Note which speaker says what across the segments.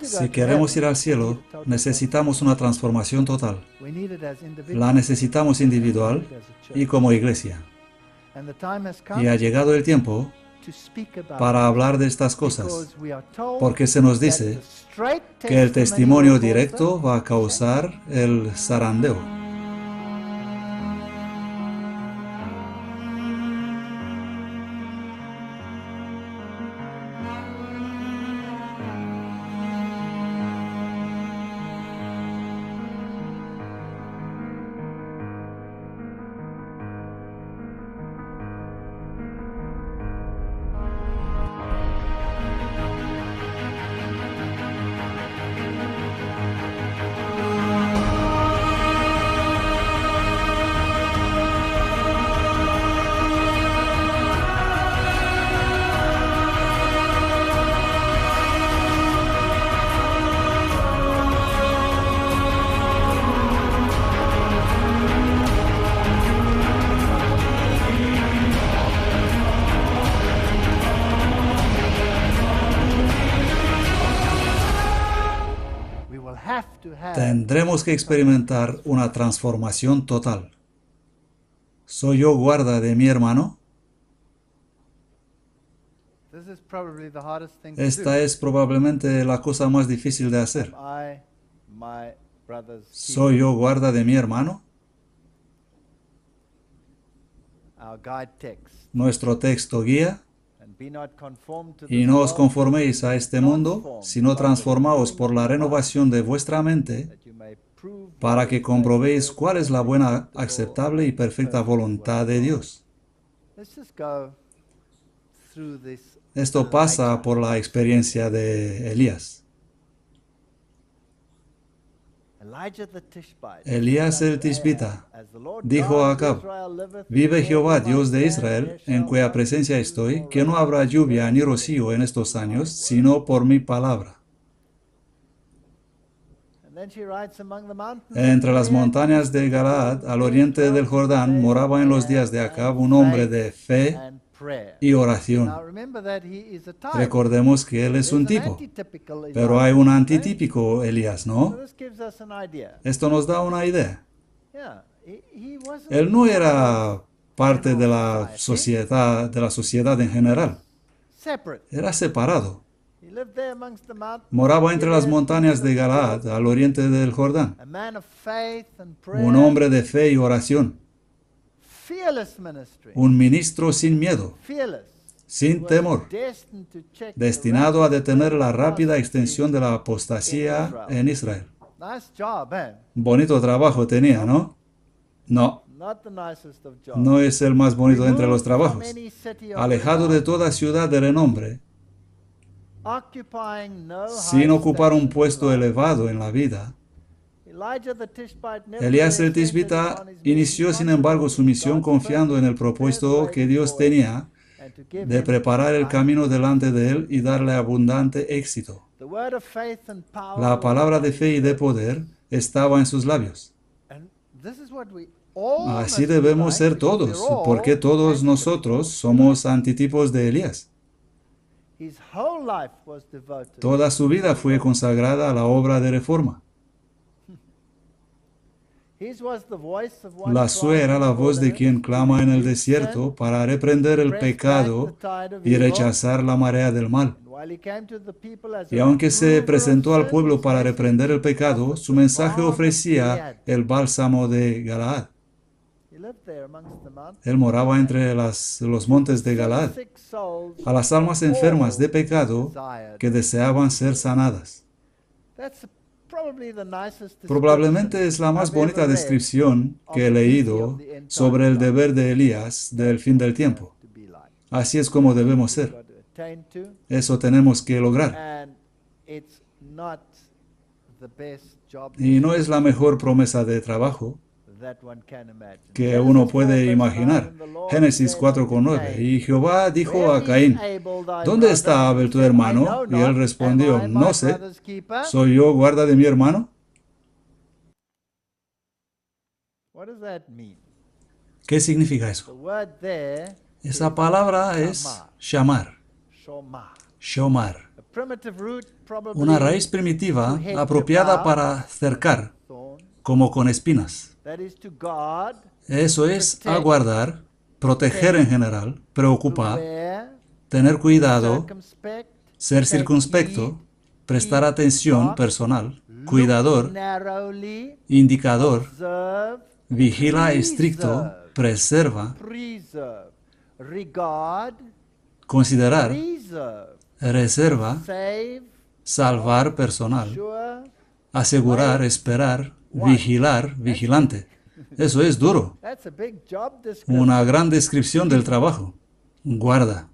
Speaker 1: Si queremos ir al cielo, necesitamos una transformación total. La necesitamos individual y como iglesia. Y ha llegado el tiempo para hablar de estas cosas, porque se nos dice que el testimonio directo va a causar el zarandeo. Tendremos que experimentar una transformación total. ¿Soy yo guarda de mi hermano? Esta es probablemente la cosa más difícil de hacer. ¿Soy yo guarda de mi hermano? Nuestro texto guía: y no os conforméis a este mundo, sino transformaos por la renovación de vuestra mente, para que comprobéis cuál es la buena, aceptable y perfecta voluntad de Dios. Esto pasa por la experiencia de Elías. Elías el Tishbita dijo a Acab: vive Jehová, Dios de Israel, en cuya presencia estoy, que no habrá lluvia ni rocío en estos años, sino por mi palabra. Entre las montañas de Galaad, al oriente del Jordán, moraba en los días de Acab un hombre de fe y oración. Recordemos que él es un tipo, pero hay un antitípico Elías, ¿no? Esto nos da una idea. Él no era parte de la sociedad en general. Era separado. Moraba entre las montañas de Galaad, al oriente del Jordán. Un hombre de fe y oración. Un ministro sin miedo, sin temor, destinado a detener la rápida extensión de la apostasía en Israel. Bonito trabajo tenía, ¿no? No, no es el más bonito entre los trabajos. Alejado de toda ciudad de renombre, sin ocupar un puesto elevado en la vida, Elías el Tishbita inició, sin embargo, su misión confiando en el propósito que Dios tenía de preparar el camino delante de él y darle abundante éxito. La palabra de fe y de poder estaba en sus labios. Así debemos ser todos, porque todos nosotros somos antitipos de Elías. Toda su vida fue consagrada a la obra de reforma. La suya era la voz de quien clama en el desierto para reprender el pecado y rechazar la marea del mal. Y aunque se presentó al pueblo para reprender el pecado, su mensaje ofrecía el bálsamo de Galaad. Él moraba entre los montes de Galaad, a las almas enfermas de pecado que deseaban ser sanadas. Probablemente es la más bonita descripción que he leído sobre el deber de Elías del fin del tiempo. Así es como debemos ser. Eso tenemos que lograr. Y no es la mejor promesa de trabajo que uno puede imaginar. Génesis 4:9. Y Jehová dijo a Caín: ¿dónde está Abel tu hermano? Y él respondió: no sé. ¿Soy yo guarda de mi hermano? ¿Qué significa eso? Esa palabra es shamar. Shomar. Una raíz primitiva apropiada para cercar, como con espinas. Eso es aguardar, proteger en general, preocupar, tener cuidado, ser circunspecto, prestar atención personal, cuidador, indicador, vigila estricto, preserva, considerar, reserva, salvar personal, asegurar, esperar, vigilar, vigilante. Eso es duro. Una gran descripción del trabajo. Guarda.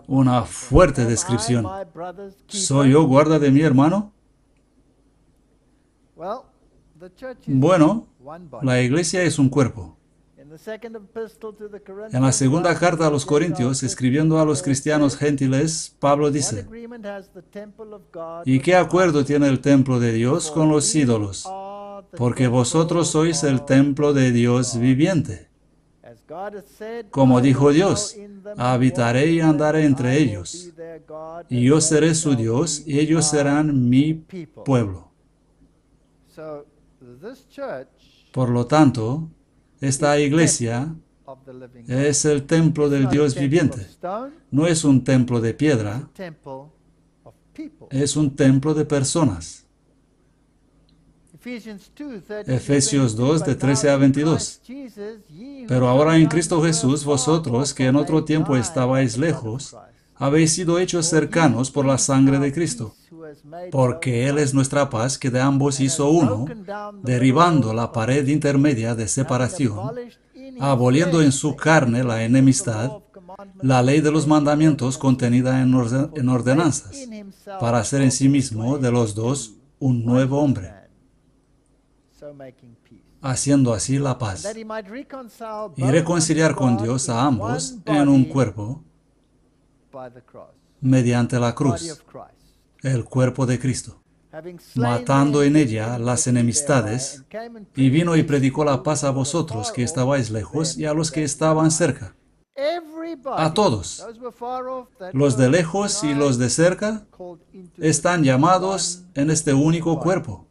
Speaker 1: Una fuerte descripción. ¿Soy yo guarda de mi hermano? Bueno, la iglesia es un cuerpo. En la segunda carta a los Corintios, escribiendo a los cristianos gentiles, Pablo dice: ¿y qué acuerdo tiene el templo de Dios con los ídolos? Porque vosotros sois el templo de Dios viviente. Como dijo Dios, habitaré y andaré entre ellos, y yo seré su Dios, y ellos serán mi pueblo. Por lo tanto, esta iglesia es el templo del Dios viviente. No es un templo de piedra, es un templo de personas. Efesios 2, de 13 a 22. Pero ahora en Cristo Jesús, vosotros, que en otro tiempo estabais lejos, habéis sido hechos cercanos por la sangre de Cristo, porque Él es nuestra paz, que de ambos hizo uno, derribando la pared intermedia de separación, aboliendo en su carne la enemistad, la ley de los mandamientos contenida en ordenanzas, para hacer en sí mismo de los dos un nuevo hombre, haciendo así la paz, y reconciliar con Dios a ambos en un cuerpo mediante la cruz, el cuerpo de Cristo, matando en ella las enemistades, y vino y predicó la paz a vosotros que estabais lejos y a los que estaban cerca. A todos, los de lejos y los de cerca, están llamados en este único cuerpo,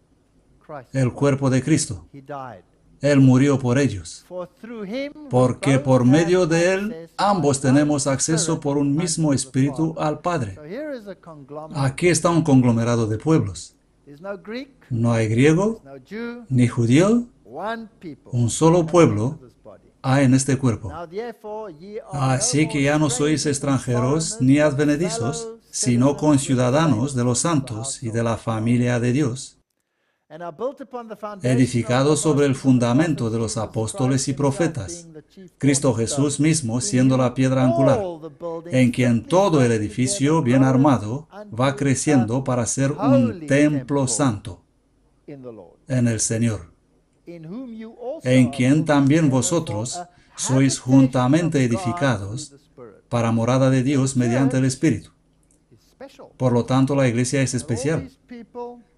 Speaker 1: el cuerpo de Cristo. Él murió por ellos, porque por medio de Él ambos tenemos acceso por un mismo Espíritu al Padre. Aquí está un conglomerado de pueblos. No hay griego ni judío, un solo pueblo hay en este cuerpo. Así que ya no sois extranjeros ni advenedizos, sino conciudadanos de los santos y de la familia de Dios, edificados sobre el fundamento de los apóstoles y profetas, Cristo Jesús mismo siendo la piedra angular, en quien todo el edificio bien armado va creciendo para ser un templo santo en el Señor, en quien también vosotros sois juntamente edificados para morada de Dios mediante el Espíritu. Por lo tanto, la iglesia es especial.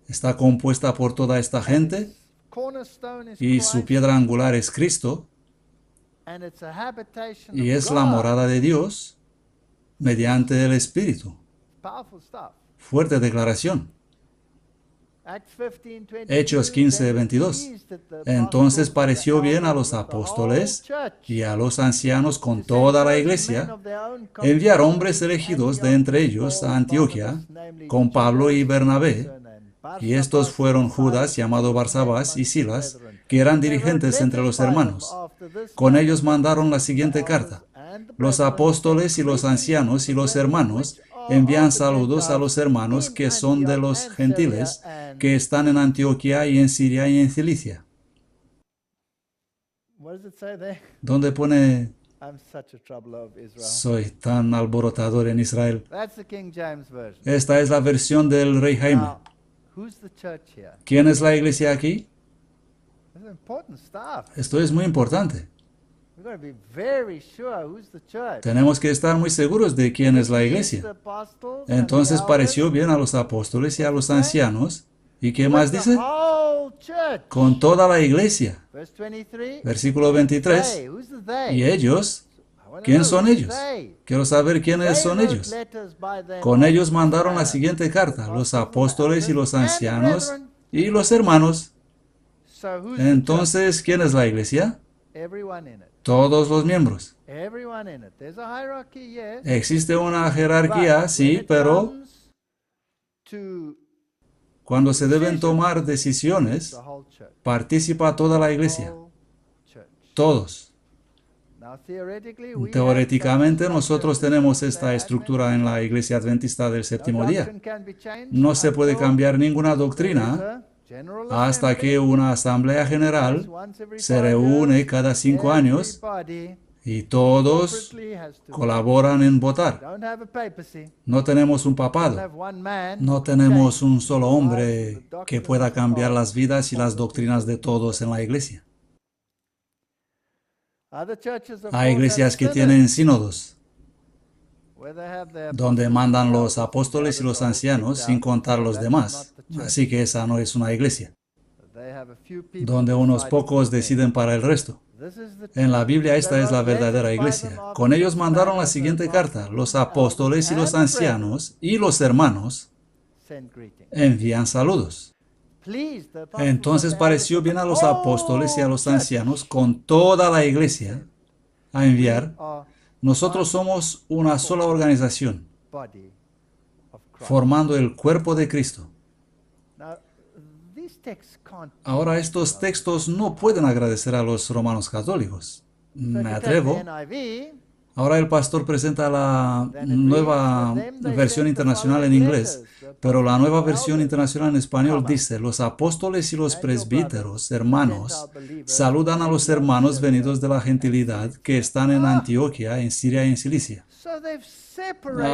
Speaker 1: Está compuesta por toda esta gente, y su piedra angular es Cristo, y es la morada de Dios mediante el Espíritu. Fuerte declaración. Hechos 15, 22. Entonces pareció bien a los apóstoles y a los ancianos con toda la iglesia enviar hombres elegidos de entre ellos a Antioquía con Pablo y Bernabé, y estos fueron Judas, llamado Barsabás, y Silas, que eran dirigentes entre los hermanos. Con ellos mandaron la siguiente carta: los apóstoles y los ancianos y los hermanos envían saludos a los hermanos que son de los gentiles, que están en Antioquía y en Siria y en Cilicia. ¿Dónde pone soy tan alborotador en Israel? Esta es la versión del Rey Jaime. ¿Quién es la iglesia aquí? Esto es muy importante. Tenemos que estar muy seguros de quién es la iglesia. Entonces pareció bien a los apóstoles y a los ancianos. ¿Y qué más dice? Con toda la iglesia. Versículo 23. ¿Y ellos? ¿Quién son ellos? Quiero saber quiénes son ellos. Con ellos mandaron la siguiente carta, los apóstoles y los ancianos y los hermanos. Entonces, ¿quién es la iglesia? Todos los miembros. Existe una jerarquía, sí, pero cuando se deben tomar decisiones, participa toda la iglesia. Todos. Teóricamente, nosotros tenemos esta estructura en la Iglesia Adventista del Séptimo Día. No se puede cambiar ninguna doctrina hasta que una asamblea general se reúne cada 5 años y todos colaboran en votar. No tenemos un papado. No tenemos un solo hombre que pueda cambiar las vidas y las doctrinas de todos en la iglesia. Hay iglesias que tienen sínodos, donde mandan los apóstoles y los ancianos sin contar los demás. Así que esa no es una iglesia, donde unos pocos deciden para el resto. En la Biblia esta es la verdadera iglesia. Con ellos mandaron la siguiente carta. Los apóstoles y los ancianos y los hermanos envían saludos. Entonces pareció bien a los apóstoles y a los ancianos con toda la iglesia a enviar. Nosotros somos una sola organización, formando el cuerpo de Cristo. Ahora, estos textos no pueden agradecer a los romanos católicos. Me atrevo. Ahora el pastor presenta la nueva versión internacional en inglés, pero la nueva versión internacional en español dice: los apóstoles y los presbíteros, hermanos, saludan a los hermanos venidos de la gentilidad que están en Antioquía, en Siria y en Cilicia.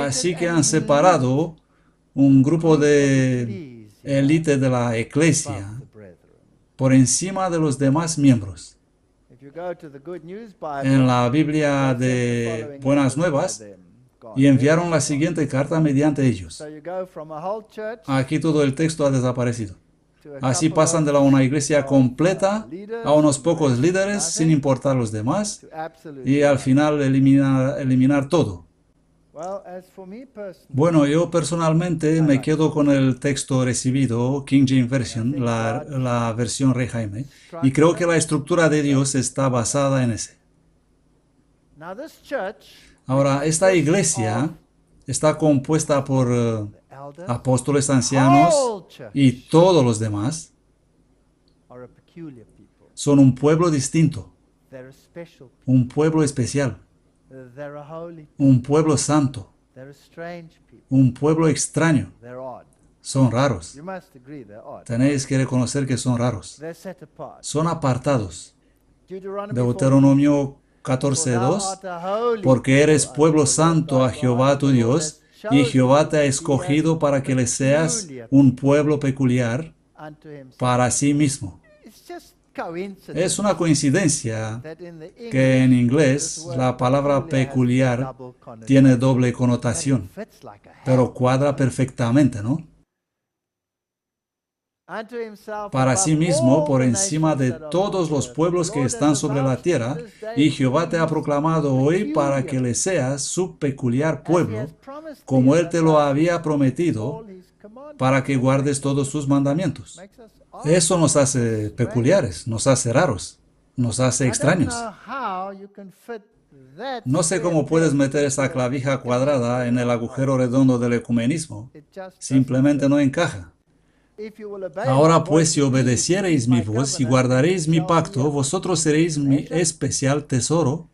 Speaker 1: Así que han separado un grupo de élite de la iglesia por encima de los demás miembros. En la Biblia de Buenas Nuevas, y enviaron la siguiente carta mediante ellos. Aquí todo el texto ha desaparecido. Así pasan de una iglesia completa a unos pocos líderes sin importar los demás y al final eliminar todo. Bueno, yo personalmente me quedo con el texto recibido, King James Version, la versión Rey Jaime, y creo que la estructura de Dios está basada en ese. Ahora, esta iglesia está compuesta por apóstoles, ancianos y todos los demás. Son un pueblo distinto, un pueblo especial, un pueblo santo, un pueblo extraño. Son raros. Tenéis que reconocer que son raros. Son apartados. Deuteronomio 14:2, porque eres pueblo santo a Jehová tu Dios, y Jehová te ha escogido para que le seas un pueblo peculiar para sí mismo. Es una coincidencia que en inglés la palabra peculiar tiene doble connotación, pero cuadra perfectamente, ¿no? Para sí mismo, por encima de todos los pueblos que están sobre la tierra, y Jehová te ha proclamado hoy para que le seas su peculiar pueblo, como Él te lo había prometido, para que guardes todos sus mandamientos. Eso nos hace peculiares, nos hace raros, nos hace extraños. No sé cómo puedes meter esa clavija cuadrada en el agujero redondo del ecumenismo. Simplemente no encaja. Ahora pues, si obedeciereis mi voz y guardaréis mi pacto, vosotros seréis mi especial tesoro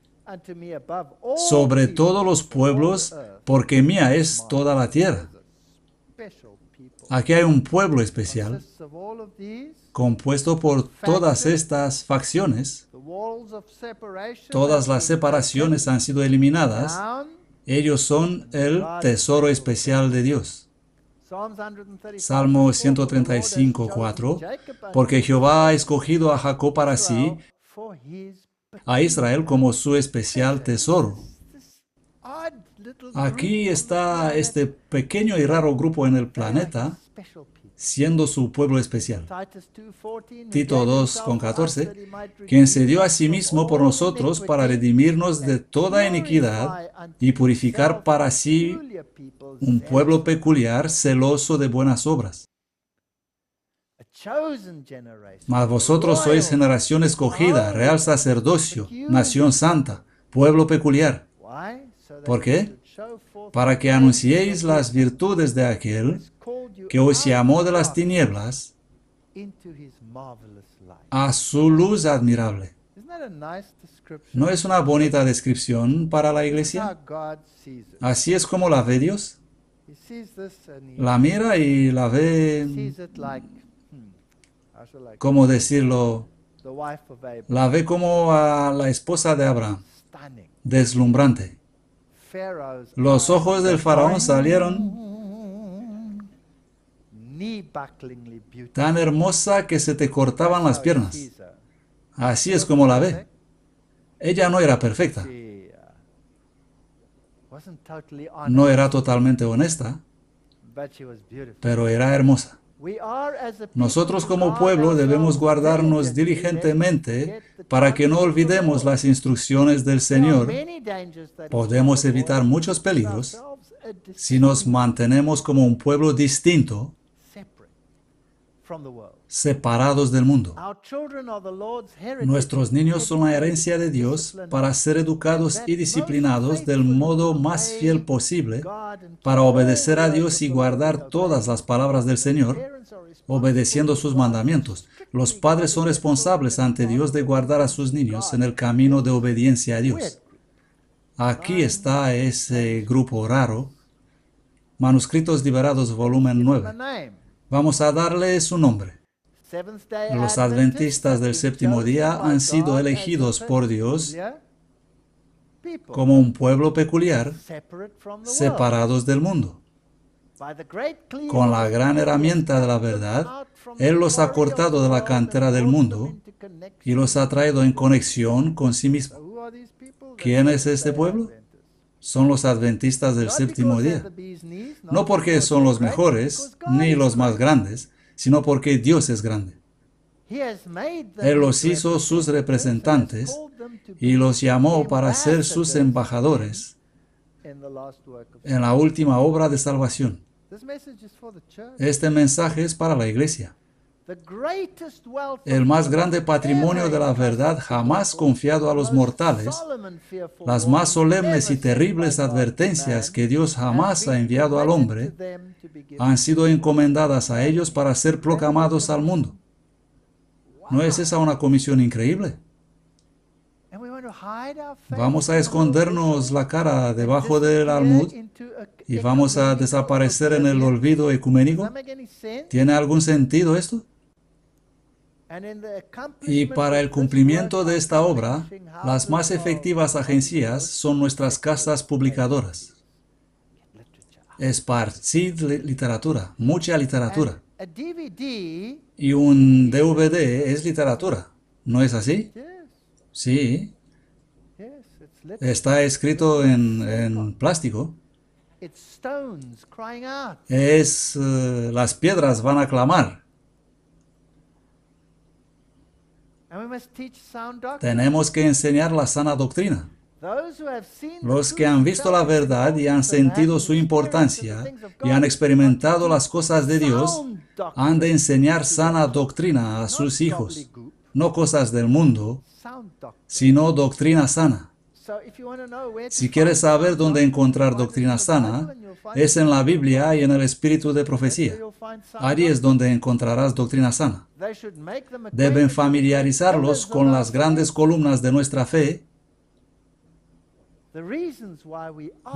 Speaker 1: sobre todos los pueblos, porque mía es toda la tierra. Aquí hay un pueblo especial, compuesto por todas estas facciones. Todas las separaciones han sido eliminadas. Ellos son el tesoro especial de Dios. Salmo 135:4, porque Jehová ha escogido a Jacob para sí, a Israel como su especial tesoro. Aquí está este pequeño y raro grupo en el planeta siendo su pueblo especial. Tito 2:14, quien se dio a sí mismo por nosotros para redimirnos de toda iniquidad y purificar para sí un pueblo peculiar, celoso de buenas obras. Mas vosotros sois generación escogida, real sacerdocio, nación santa, pueblo peculiar. ¿Por qué? Para que anunciéis las virtudes de aquel que os llamó de las tinieblas a su luz admirable. ¿No es una bonita descripción para la iglesia? Así es como la ve Dios. La mira y la ve, ¿cómo decirlo? La ve como a la esposa de Abraham, deslumbrante. Los ojos del faraón salieron tan hermosa que se te cortaban las piernas. Así es como la ve. Ella no era perfecta. No era totalmente honesta, pero era hermosa. Nosotros como pueblo debemos guardarnos diligentemente para que no olvidemos las instrucciones del Señor. Podemos evitar muchos peligros si nos mantenemos como un pueblo distinto, separados del mundo. Nuestros niños son la herencia de Dios para ser educados y disciplinados del modo más fiel posible para obedecer a Dios y guardar todas las palabras del Señor, obedeciendo sus mandamientos. Los padres son responsables ante Dios de guardar a sus niños en el camino de obediencia a Dios. Aquí está ese grupo raro, Manuscritos Liberados, volumen 9. Vamos a darle su nombre. Los adventistas del séptimo día han sido elegidos por Dios como un pueblo peculiar, separados del mundo. Con la gran herramienta de la verdad, Él los ha cortado de la cantera del mundo y los ha traído en conexión con sí mismo. ¿Quién es este pueblo? Son los adventistas del séptimo día. No porque son los mejores, ni los más grandes, sino porque Dios es grande. Él los hizo sus representantes y los llamó para ser sus embajadores en la última obra de salvación. Este mensaje es para la iglesia. El más grande patrimonio de la verdad jamás confiado a los mortales, las más solemnes y terribles advertencias que Dios jamás ha enviado al hombre, han sido encomendadas a ellos para ser proclamados al mundo. ¿No es esa una comisión increíble? Vamos a escondernos la cara debajo del almud y vamos a desaparecer en el olvido ecuménico. ¿Tiene algún sentido esto? Y para el cumplimiento de esta obra, las más efectivas agencias son nuestras casas publicadoras. Esparcid literatura, mucha literatura. Y un DVD es literatura, ¿no es así? Sí. Está escrito en plástico. Las piedras van a clamar. Tenemos que enseñar la sana doctrina. Los que han visto la verdad y han sentido su importancia y han experimentado las cosas de Dios, han de enseñar sana doctrina a sus hijos. No cosas del mundo, sino doctrina sana. Si quieres saber dónde encontrar doctrina sana, es en la Biblia y en el espíritu de profecía. Allí es donde encontrarás doctrina sana. Deben familiarizarlos con las grandes columnas de nuestra fe,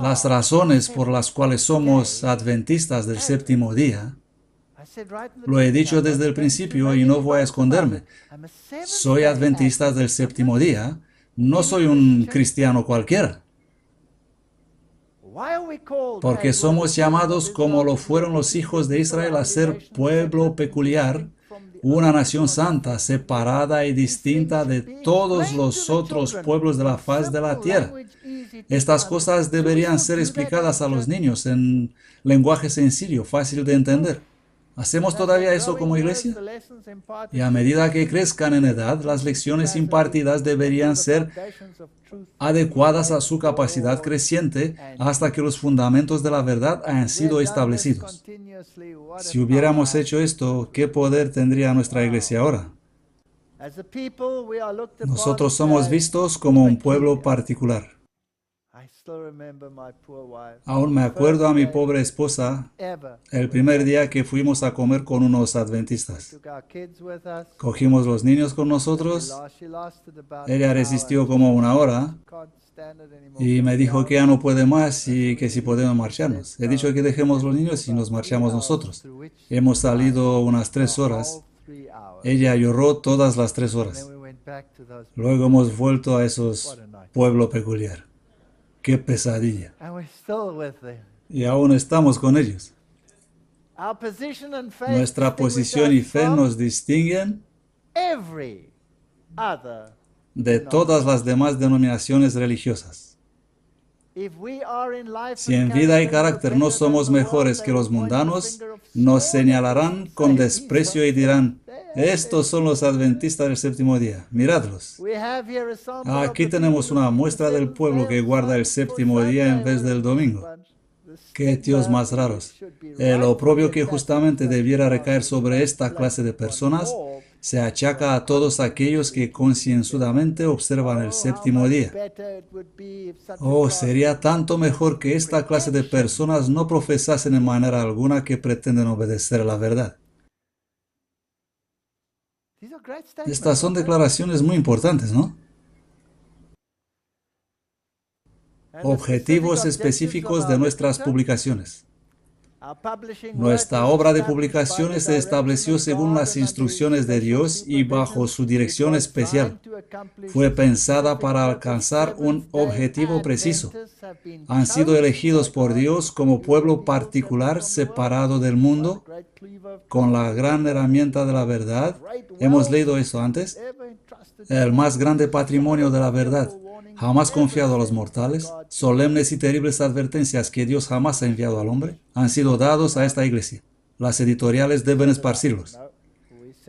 Speaker 1: las razones por las cuales somos adventistas del séptimo día. Lo he dicho desde el principio y no voy a esconderme. Soy adventista del séptimo día. No soy un cristiano cualquiera. Porque somos llamados como lo fueron los hijos de Israel a ser pueblo peculiar, una nación santa, separada y distinta de todos los otros pueblos de la faz de la tierra. Estas cosas deberían ser explicadas a los niños en lenguaje sencillo, fácil de entender. ¿Hacemos todavía eso como iglesia? Y a medida que crezcan en edad, las lecciones impartidas deberían ser adecuadas a su capacidad creciente hasta que los fundamentos de la verdad hayan sido establecidos. Si hubiéramos hecho esto, ¿qué poder tendría nuestra iglesia ahora? Nosotros somos vistos como un pueblo particular. Aún me acuerdo a mi pobre esposa el primer día que fuimos a comer con unos adventistas. Cogimos los niños con nosotros. Ella resistió como una hora y me dijo que ya no puede más y que si podemos marcharnos. He dicho que dejemos los niños y nos marchamos nosotros. Hemos salido unas 3 horas. Ella lloró todas las 3 horas. Luego hemos vuelto a esos pueblo peculiar. ¡Qué pesadilla! Y aún estamos con ellos. Nuestra posición y fe nos distinguen de todas las demás denominaciones religiosas. Si en vida y carácter no somos mejores que los mundanos, nos señalarán con desprecio y dirán: estos son los adventistas del séptimo día, miradlos. Aquí tenemos una muestra del pueblo que guarda el séptimo día en vez del domingo. ¡Qué tíos más raros! El oprobio que justamente debiera recaer sobre esta clase de personas se achaca a todos aquellos que concienzudamente observan el séptimo día. Oh, sería tanto mejor que esta clase de personas no profesasen en manera alguna que pretenden obedecer a la verdad. Estas son declaraciones muy importantes, ¿no? Objetivos específicos de nuestras publicaciones. Nuestra obra de publicaciones se estableció según las instrucciones de Dios y bajo su dirección especial. Fue pensada para alcanzar un objetivo preciso. Han sido elegidos por Dios como pueblo particular separado del mundo, con la gran herramienta de la verdad. ¿Hemos leído eso antes? El más grande patrimonio de la verdad, jamás confiado a los mortales, solemnes y terribles advertencias que Dios jamás ha enviado al hombre, han sido dados a esta iglesia. Las editoriales deben esparcirlos.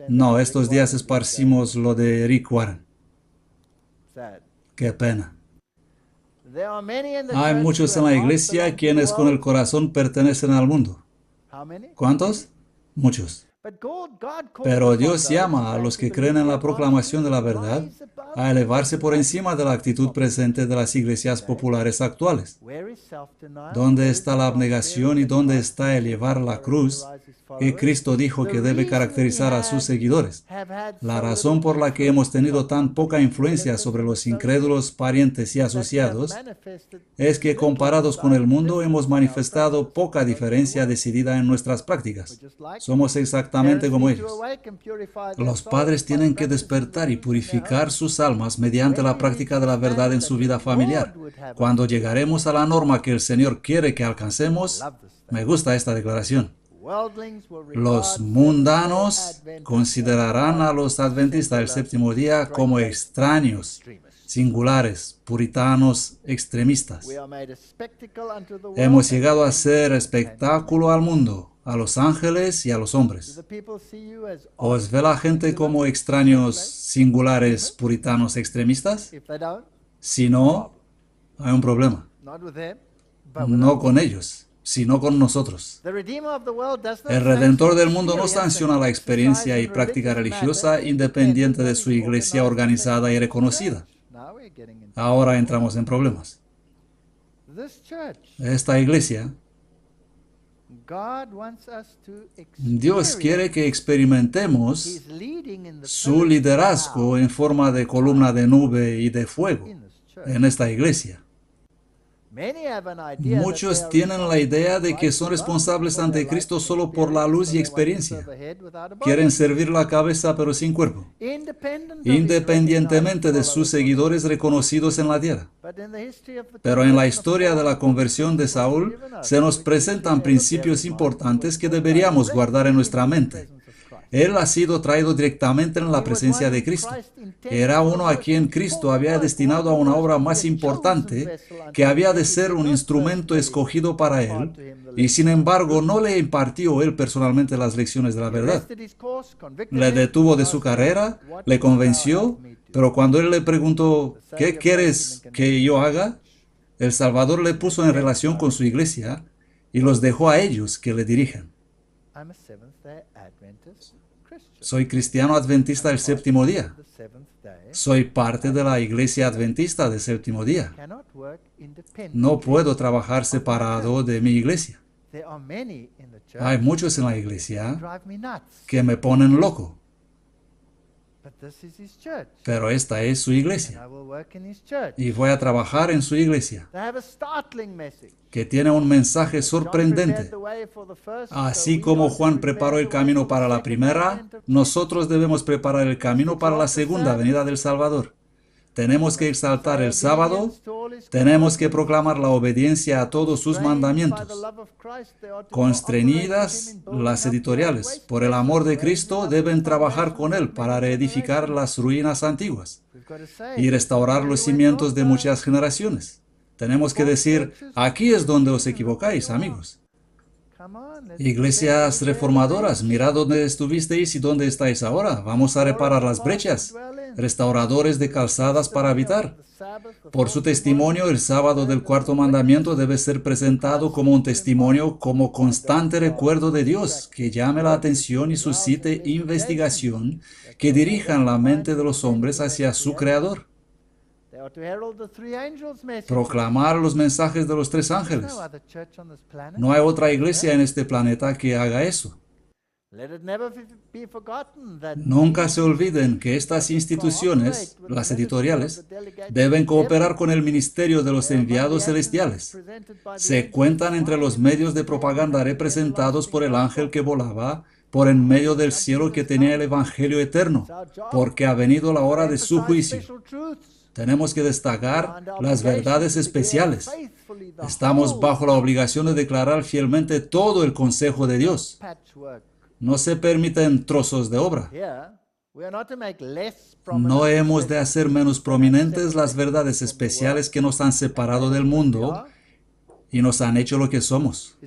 Speaker 1: No, estos días esparcimos lo de Rick Warren. Qué pena. Hay muchos en la iglesia quienes con el corazón pertenecen al mundo. ¿Cuántos? Muchos. Pero Dios llama a los que creen en la proclamación de la verdad a elevarse por encima de la actitud presente de las iglesias populares actuales. ¿Dónde está la abnegación y dónde está el llevar la cruz que Cristo dijo que debe caracterizar a sus seguidores? La razón por la que hemos tenido tan poca influencia sobre los incrédulos parientes y asociados es que comparados con el mundo hemos manifestado poca diferencia decidida en nuestras prácticas. Somos exactamente como ellos. Los padres tienen que despertar y purificar sus almas mediante la práctica de la verdad en su vida familiar. Cuando llegaremos a la norma que el Señor quiere que alcancemos, me gusta esta declaración. Los mundanos considerarán a los adventistas del séptimo día como extraños, singulares, puritanos, extremistas. Hemos llegado a ser espectáculo al mundo, a los ángeles y a los hombres. ¿Os ve la gente como extraños, singulares, puritanos, extremistas? Si no, hay un problema. No con ellos, sino con nosotros. El Redentor del mundo no sanciona la experiencia y práctica religiosa independiente de su iglesia organizada y reconocida. Ahora entramos en problemas. Esta iglesia, Dios quiere que experimentemos su liderazgo en forma de columna de nube y de fuego en esta iglesia. Muchos tienen la idea de que son responsables ante Cristo solo por la luz y experiencia. Quieren servir la cabeza pero sin cuerpo, independientemente de sus seguidores reconocidos en la tierra. Pero en la historia de la conversión de Saúl se nos presentan principios importantes que deberíamos guardar en nuestra mente. Él ha sido traído directamente en la presencia de Cristo. Era uno a quien Cristo había destinado a una obra más importante, que había de ser un instrumento escogido para él, y sin embargo no le impartió él personalmente las lecciones de la verdad. Le detuvo de su carrera, le convenció, pero cuando él le preguntó, ¿qué quieres que yo haga?, el Salvador le puso en relación con su iglesia y los dejó a ellos que le dirijan. Soy cristiano adventista del séptimo día. Soy parte de la iglesia adventista del séptimo día. No puedo trabajar separado de mi iglesia. Hay muchos en la iglesia que me ponen loco. Pero esta es su iglesia. Y voy a trabajar en su iglesia, que tiene un mensaje sorprendente. Así como Juan preparó el camino para la primera, nosotros debemos preparar el camino para la segunda venida del Salvador. Tenemos que exaltar el sábado, tenemos que proclamar la obediencia a todos sus mandamientos. Constreñidas las editoriales, por el amor de Cristo, deben trabajar con Él para reedificar las ruinas antiguas y restaurar los cimientos de muchas generaciones. Tenemos que decir, aquí es donde os equivocáis, amigos. Iglesias reformadoras, mirad dónde estuvisteis y dónde estáis ahora. Vamos a reparar las brechas. Restauradores de calzadas para habitar. Por su testimonio, el sábado del cuarto mandamiento debe ser presentado como un testimonio, como constante recuerdo de Dios, que llame la atención y suscite investigación, que dirijan la mente de los hombres hacia su Creador. Proclamar los mensajes de los tres ángeles. No hay otra iglesia en este planeta que haga eso. Nunca se olviden que estas instituciones, las editoriales, deben cooperar con el ministerio de los enviados celestiales. Se cuentan entre los medios de propaganda representados por el ángel que volaba por en medio del cielo, que tenía el evangelio eterno, porque ha venido la hora de su juicio. Tenemos que destacar las verdades especiales. Estamos bajo la obligación de declarar fielmente todo el consejo de Dios. No se permiten trozos de obra. No hemos de hacer menos prominentes las verdades especiales que nos han separado del mundo y nos han hecho lo que somos.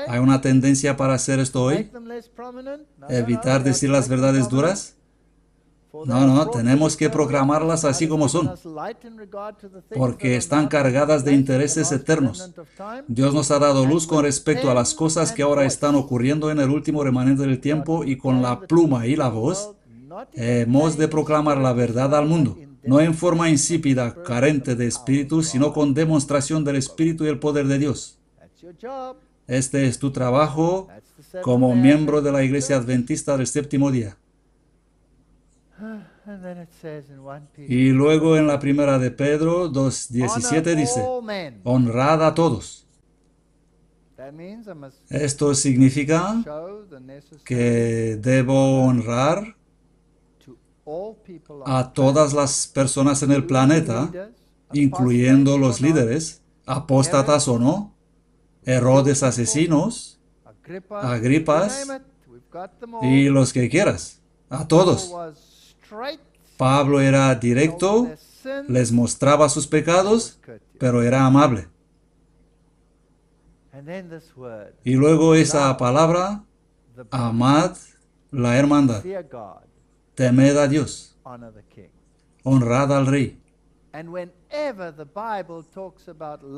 Speaker 1: ¿Hay una tendencia para hacer esto hoy? ¿Evitar decir las verdades duras? No, tenemos que proclamarlas así como son, porque están cargadas de intereses eternos. Dios nos ha dado luz con respecto a las cosas que ahora están ocurriendo en el último remanente del tiempo, y con la pluma y la voz hemos de proclamar la verdad al mundo, no en forma insípida, carente de espíritu, sino con demostración del espíritu y el poder de Dios. Este es tu trabajo como miembro de la Iglesia Adventista del séptimo día. Y luego en la primera de Pedro 2:17 dice, honrad a todos. Esto significa que debo honrar a todas las personas en el planeta, incluyendo los líderes, apóstatas o no, Herodes asesinos, Agripas y los que quieras, a todos. Pablo era directo, les mostraba sus pecados, pero era amable. Y luego esa palabra, amad la hermandad, temed a Dios, honrad al Rey.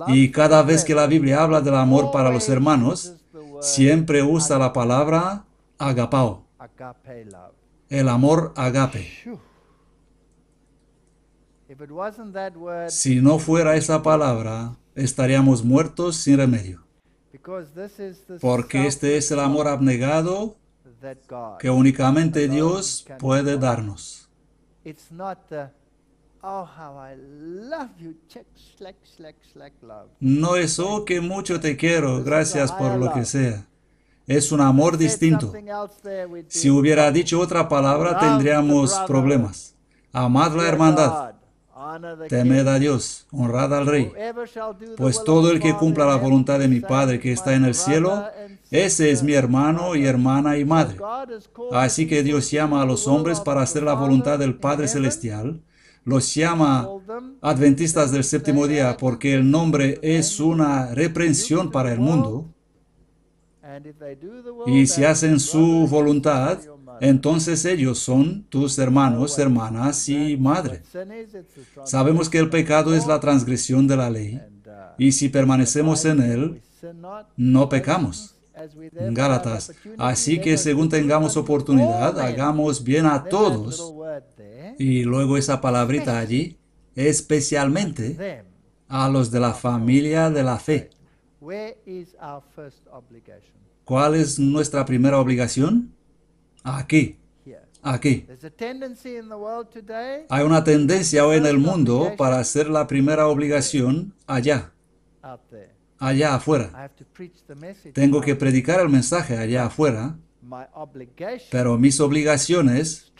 Speaker 1: Y cada vez que la Biblia habla del amor para los hermanos, siempre usa la palabra agapao, el amor agape. Si no fuera esa palabra, estaríamos muertos sin remedio. Porque este es el amor abnegado que únicamente Dios puede darnos. No es, oh, que mucho te quiero, gracias por lo que sea. Es un amor distinto. Si hubiera dicho otra palabra, tendríamos problemas. Amad la hermandad, temed a Dios, honrad al Rey. Pues todo el que cumpla la voluntad de mi Padre que está en el cielo, ese es mi hermano y hermana y madre. Así que Dios llama a los hombres para hacer la voluntad del Padre Celestial, los llama adventistas del séptimo día porque el nombre es una reprensión para el mundo. Y si hacen su voluntad, entonces ellos son tus hermanos, hermanas y madre. Sabemos que el pecado es la transgresión de la ley, y si permanecemos en él, no pecamos. Gálatas. Así que según tengamos oportunidad, hagamos bien a todos. Y luego esa palabrita allí, especialmente a los de la familia de la fe. ¿Cuál es nuestra primera obligación? Aquí. Aquí. Hay una tendencia hoy en el mundo para hacer la primera obligación allá. Allá afuera. Tengo que predicar el mensaje allá afuera, pero mis obligaciones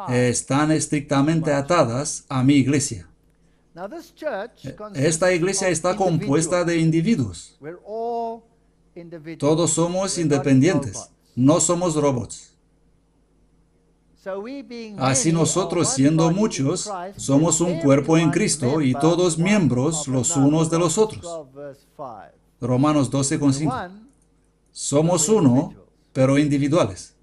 Speaker 1: están estrictamente atadas a mi iglesia. Esta iglesia está compuesta de individuos. Todos somos independientes, no somos robots. Así nosotros, siendo muchos, somos un cuerpo en Cristo y todos miembros los unos de los otros. Romanos 12,5. Somos uno, pero individuales.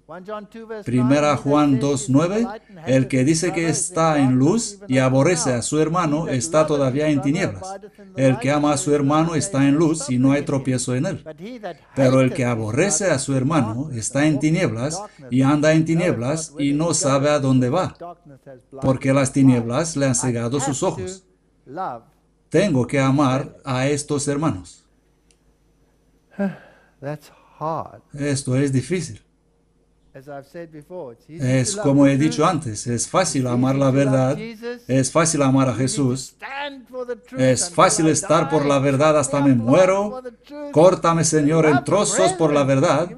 Speaker 1: Primera Juan 2,9. El que dice que está en luz y aborrece a su hermano está todavía en tinieblas. El que ama a su hermano está en luz y no hay tropiezo en él. Pero el que aborrece a su hermano está en tinieblas y anda en tinieblas y no sabe a dónde va, porque las tinieblas le han cegado sus ojos. Tengo que amar a estos hermanos. Esto es difícil. Es como he dicho antes, es fácil amar la verdad, es fácil amar a Jesús, es fácil estar por la verdad hasta me muero, córtame Señor en trozos por la verdad,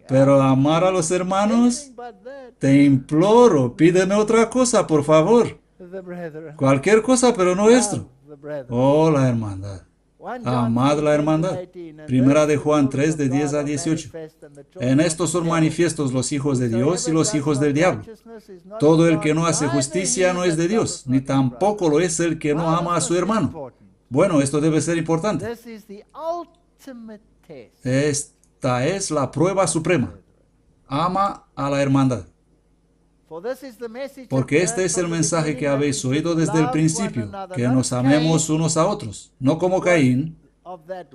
Speaker 1: pero amar a los hermanos, te imploro, pídeme otra cosa, por favor, cualquier cosa, pero no esto. Oh, la hermandad. Amad la hermandad. Primera de Juan 3, de 10 a 18. En esto son manifiestos los hijos de Dios y los hijos del diablo. Todo el que no hace justicia no es de Dios, ni tampoco lo es el que no ama a su hermano. Bueno, esto debe ser importante. Esta es la prueba suprema. Ama a la hermandad. Porque este es el mensaje que habéis oído desde el principio, que nos amemos unos a otros, no como Caín,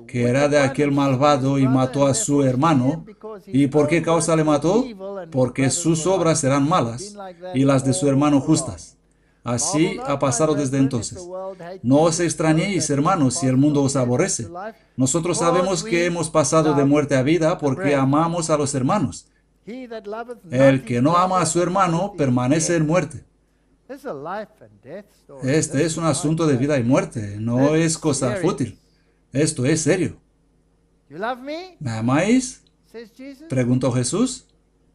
Speaker 1: que era de aquel malvado y mató a su hermano. ¿Y por qué causa le mató? Porque sus obras eran malas y las de su hermano justas. Así ha pasado desde entonces. No os extrañéis, hermanos, si el mundo os aborrece. Nosotros sabemos que hemos pasado de muerte a vida porque amamos a los hermanos. El que no ama a su hermano permanece en muerte. Este es un asunto de vida y muerte, no es cosa fútil. Esto es serio. ¿Me amáis?, preguntó Jesús.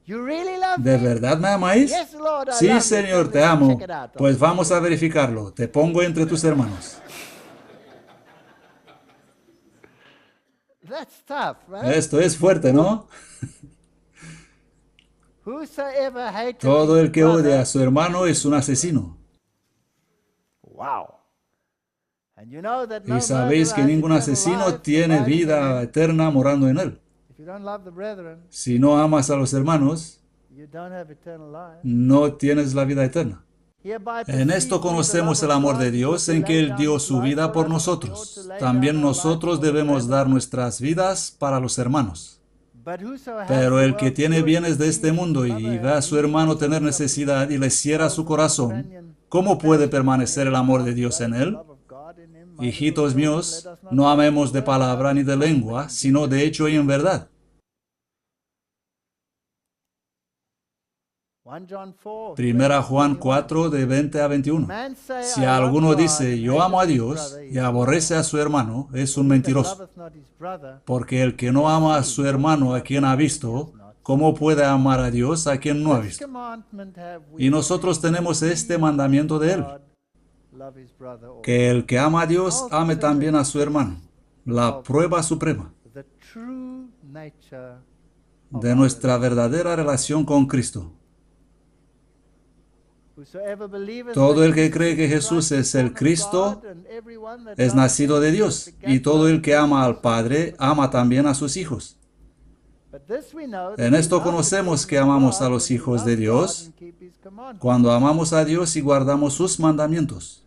Speaker 1: ¿De verdad me amáis? Sí, Señor, te amo. Pues vamos a verificarlo. Te pongo entre tus hermanos. Esto es fuerte, ¿no? Todo el que odia a su hermano es un asesino. Y sabéis que ningún asesino tiene vida eterna morando en él. Si no amas a los hermanos, no tienes la vida eterna. En esto conocemos el amor de Dios, en que Él dio su vida por nosotros. También nosotros debemos dar nuestras vidas para los hermanos. Pero el que tiene bienes de este mundo y ve a su hermano tener necesidad y le cierra su corazón, ¿cómo puede permanecer el amor de Dios en él? Hijitos míos, no amemos de palabra ni de lengua, sino de hecho y en verdad. Primera Juan 4, de 20 a 21. Si alguno dice, yo amo a Dios, y aborrece a su hermano, es un mentiroso. Porque el que no ama a su hermano a quien ha visto, ¿cómo puede amar a Dios a quien no ha visto? Y nosotros tenemos este mandamiento de Él, que el que ama a Dios, ame también a su hermano. La prueba suprema de nuestra verdadera relación con Cristo. Todo el que cree que Jesús es el Cristo es nacido de Dios, y todo el que ama al Padre ama también a sus hijos. En esto conocemos que amamos a los hijos de Dios cuando amamos a Dios y guardamos sus mandamientos.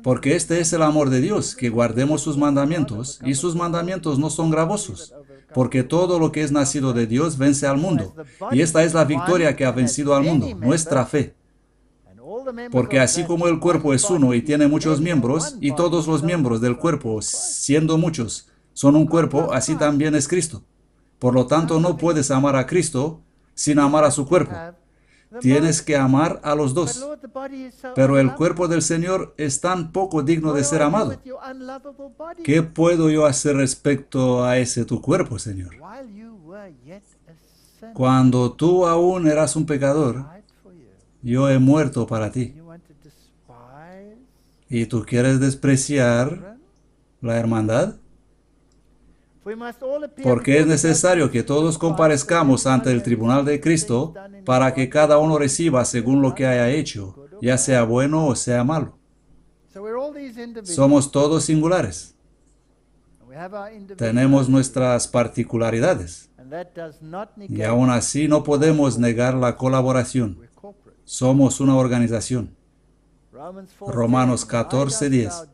Speaker 1: Porque este es el amor de Dios, que guardemos sus mandamientos, y sus mandamientos no son gravosos, porque todo lo que es nacido de Dios vence al mundo. Y esta es la victoria que ha vencido al mundo, nuestra fe. Porque así como el cuerpo es uno y tiene muchos miembros, y todos los miembros del cuerpo, siendo muchos, son un cuerpo, así también es Cristo. Por lo tanto, no puedes amar a Cristo sin amar a su cuerpo. Tienes que amar a los dos. Pero el cuerpo del Señor es tan poco digno de ser amado. ¿Qué puedo yo hacer respecto a ese tu cuerpo, Señor? Cuando tú aún eras un pecador, yo he muerto para ti. ¿Y tú quieres despreciar la hermandad? Porque es necesario que todos comparezcamos ante el tribunal de Cristo para que cada uno reciba según lo que haya hecho, ya sea bueno o sea malo. Somos todos singulares. Tenemos nuestras particularidades. Y aún así no podemos negar la colaboración. Somos una organización. Romanos 14:10.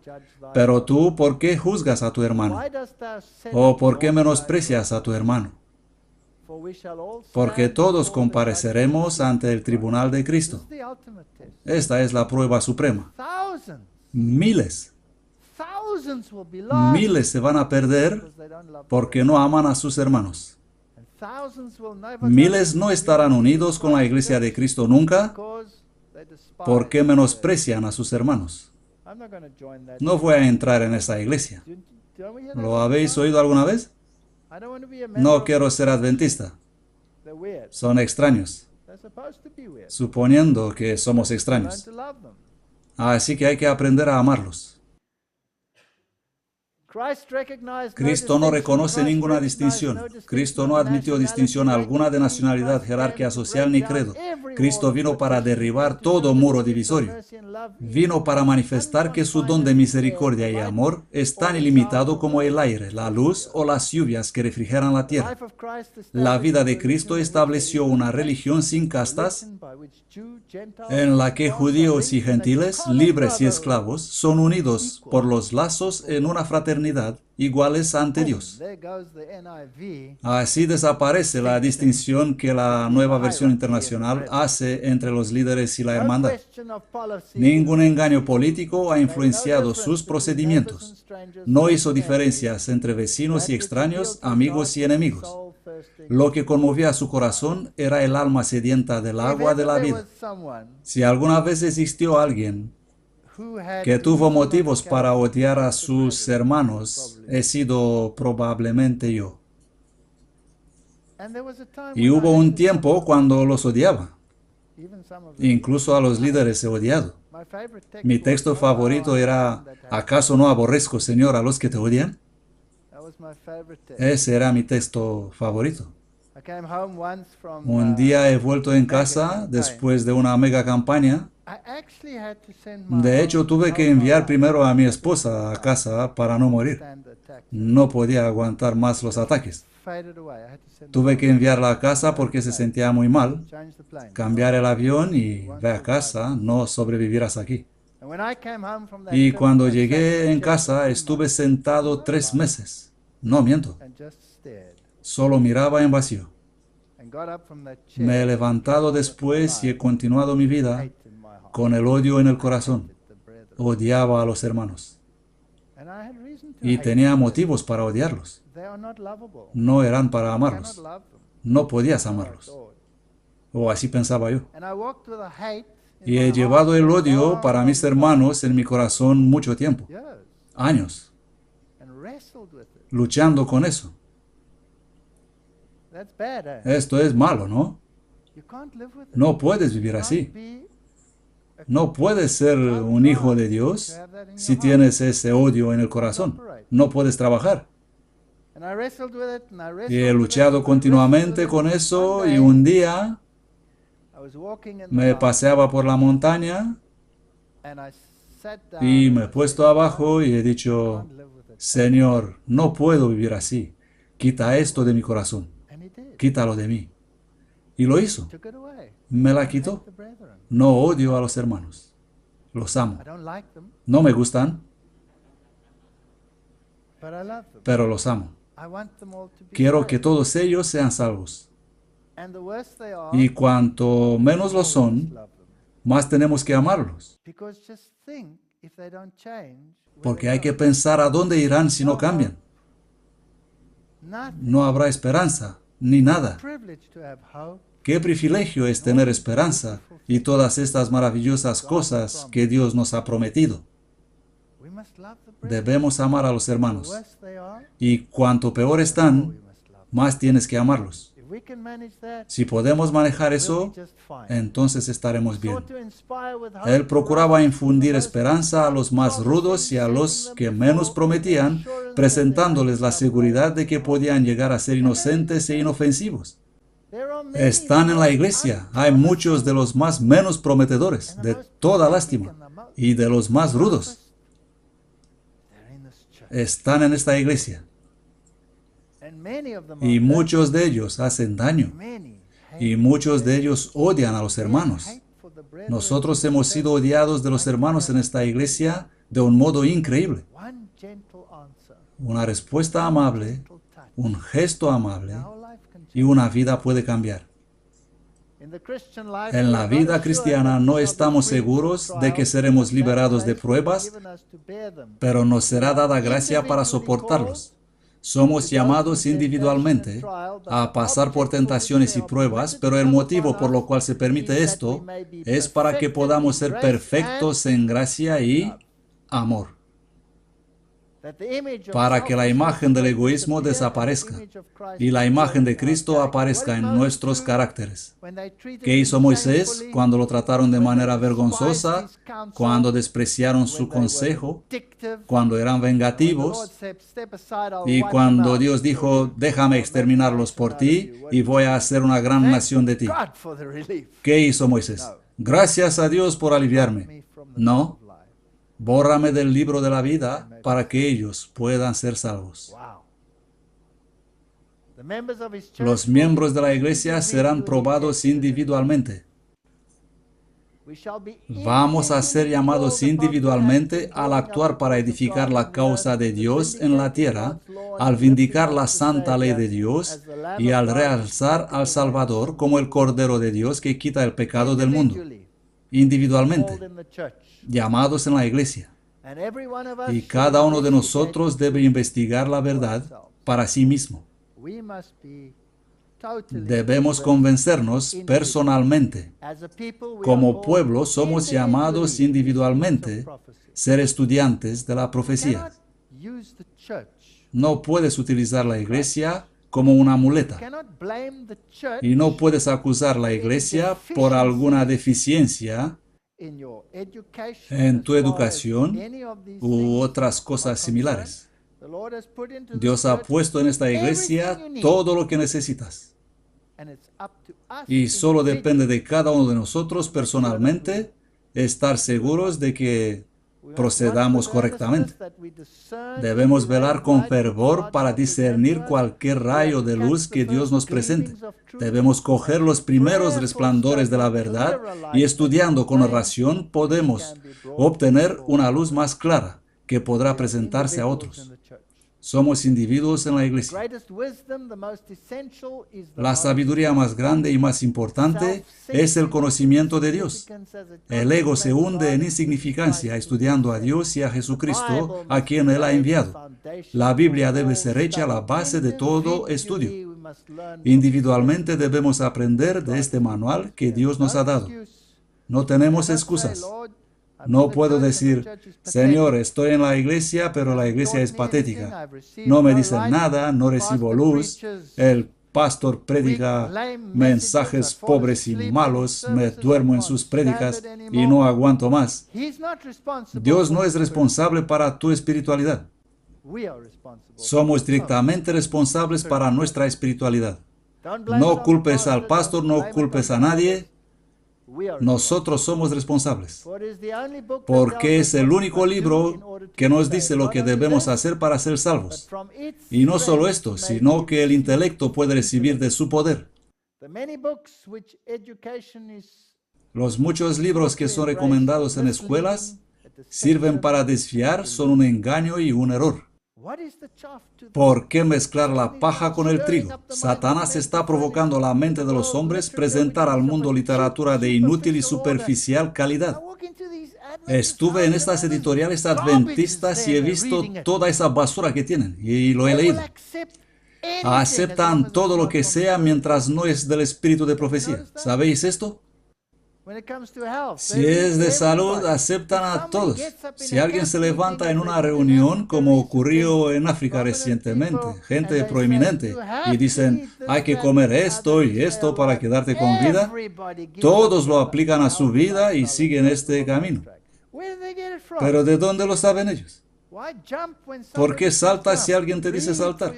Speaker 1: Pero tú, ¿por qué juzgas a tu hermano? ¿O por qué menosprecias a tu hermano? Porque todos compareceremos ante el tribunal de Cristo. Esta es la prueba suprema. Miles se van a perder porque no aman a sus hermanos. Miles no estarán unidos con la iglesia de Cristo nunca porque menosprecian a sus hermanos. No voy a entrar en esa iglesia. ¿Lo habéis oído alguna vez? No quiero ser adventista. Son extraños, suponiendo que somos extraños. Así que hay que aprender a amarlos. Cristo no reconoce ninguna distinción. Cristo no admitió distinción alguna de nacionalidad, jerarquía social ni credo. Cristo vino para derribar todo muro divisorio. Vino para manifestar que su don de misericordia y amor es tan ilimitado como el aire, la luz o las lluvias que refrigeran la tierra. La vida de Cristo estableció una religión sin castas en la que judíos y gentiles, libres y esclavos, son unidos por los lazos en una fraternidad iguales ante Dios. Así desaparece la distinción que la Nueva Versión Internacional hace entre los líderes y la hermandad. Ningún engaño político ha influenciado sus procedimientos. No hizo diferencias entre vecinos y extraños, amigos y enemigos. Lo que conmovía su corazón era el alma sedienta del agua de la vida. Si alguna vez existió alguien que tuvo motivos para odiar a sus hermanos, he sido probablemente yo. Y hubo un tiempo cuando los odiaba. Incluso a los líderes he odiado. Mi texto favorito era, ¿acaso no aborrezco, Señor, a los que te odian? Ese era mi texto favorito. Un día he vuelto en casa después de una mega campaña. De hecho, tuve que enviar primero a mi esposa a casa para no morir. No podía aguantar más los ataques. Tuve que enviarla a casa porque se sentía muy mal, cambiar el avión y ve a casa, no sobrevivirás aquí. Y cuando llegué en casa, estuve sentado 3 meses. No miento. Solo miraba en vacío. Me he levantado después y he continuado mi vida con el odio en el corazón. Odiaba a los hermanos. Y tenía motivos para odiarlos. No eran para amarlos. No podías amarlos. O así pensaba yo. Y he llevado el odio para mis hermanos en mi corazón mucho tiempo. Años. Luchando con eso. Esto es malo, ¿no? No puedes vivir así. No puedes ser un hijo de Dios si tienes ese odio en el corazón. No puedes trabajar. Y he luchado continuamente con eso y un día Me paseaba por la montaña y me he puesto abajo y he dicho, Señor, no puedo vivir así. Quita esto de mi corazón. Quítalo de mí. Y lo hizo. Me la quitó. No odio a los hermanos. Los amo. No me gustan, pero los amo. Quiero que todos ellos sean salvos. Y cuanto menos lo son, más tenemos que amarlos. Porque hay que pensar a dónde irán si no cambian. No habrá esperanza, ni nada. Qué privilegio es tener esperanza y todas estas maravillosas cosas que Dios nos ha prometido. Debemos amar a los hermanos. Y cuanto peor están, más tienes que amarlos. Si podemos manejar eso, entonces estaremos bien. Él procuraba infundir esperanza a los más rudos y a los que menos prometían, presentándoles la seguridad de que podían llegar a ser inocentes e inofensivos. Están en la iglesia. Hay muchos de los más menos prometedores, de toda lástima, y de los más rudos. Están en esta iglesia. Y muchos de ellos hacen daño. Y muchos de ellos odian a los hermanos. Nosotros hemos sido odiados de los hermanos en esta iglesia de un modo increíble. Una respuesta amable, un gesto amable, y una vida puede cambiar. En la vida cristiana no estamos seguros de que seremos liberados de pruebas, pero nos será dada gracia para soportarlos. Somos llamados individualmente a pasar por tentaciones y pruebas, pero el motivo por lo cual se permite esto es para que podamos ser perfectos en gracia y amor. Para que la imagen del egoísmo desaparezca y la imagen de Cristo aparezca en nuestros caracteres. ¿Qué hizo Moisés cuando lo trataron de manera vergonzosa, cuando despreciaron su consejo, cuando eran vengativos y cuando Dios dijo, déjame exterminarlos por ti y voy a hacer una gran nación de ti? ¿Qué hizo Moisés? Gracias a Dios por aliviarme. No. Bórrame del libro de la vida para que ellos puedan ser salvos. Los miembros de la iglesia serán probados individualmente. Vamos a ser llamados individualmente al actuar para edificar la causa de Dios en la tierra, al vindicar la santa ley de Dios y al realzar al Salvador como el Cordero de Dios que quita el pecado del mundo. Individualmente, llamados en la iglesia. Y cada uno de nosotros debe investigar la verdad para sí mismo. Debemos convencernos personalmente. Como pueblo somos llamados individualmente a ser estudiantes de la profecía. No puedes utilizar la iglesia como una muleta. Y no puedes acusar a la iglesia por alguna deficiencia en tu educación u otras cosas similares. Dios ha puesto en esta iglesia todo lo que necesitas. Y solo depende de cada uno de nosotros personalmente estar seguros de que procedamos correctamente. Debemos velar con fervor para discernir cualquier rayo de luz que Dios nos presente. Debemos coger los primeros resplandores de la verdad y estudiando con oración podemos obtener una luz más clara que podrá presentarse a otros. Somos individuos en la iglesia. La sabiduría más grande y más importante es el conocimiento de Dios. El ego se hunde en insignificancia estudiando a Dios y a Jesucristo, a quien Él ha enviado. La Biblia debe ser hecha la base de todo estudio. Individualmente debemos aprender de este manual que Dios nos ha dado. No tenemos excusas. No puedo decir, Señor, estoy en la iglesia, pero la iglesia es patética. No me dicen nada, no recibo luz, el pastor predica mensajes pobres y malos, me duermo en sus prédicas y no aguanto más. Dios no es responsable para tu espiritualidad. Somos estrictamente responsables para nuestra espiritualidad. No culpes al pastor, no culpes a nadie. Nosotros somos responsables, porque es el único libro que nos dice lo que debemos hacer para ser salvos. Y no solo esto, sino que el intelecto puede recibir de su poder. Los muchos libros que son recomendados en escuelas sirven para desviar, son un engaño y un error. ¿Por qué mezclar la paja con el trigo? Satanás está provocando la mente de los hombres presentar al mundo literatura de inútil y superficial calidad. Estuve en estas editoriales adventistas y he visto toda esa basura que tienen, y lo he leído. Aceptan todo lo que sea mientras no es del espíritu de profecía. ¿Sabéis esto? Si es de salud, aceptan a todos. Si alguien se levanta en una reunión, como ocurrió en África recientemente, gente proeminente, y dicen, hay que comer esto y esto para quedarte con vida, todos lo aplican a su vida y siguen este camino. ¿Pero de dónde lo saben ellos? ¿Por qué saltas si alguien te dice saltar?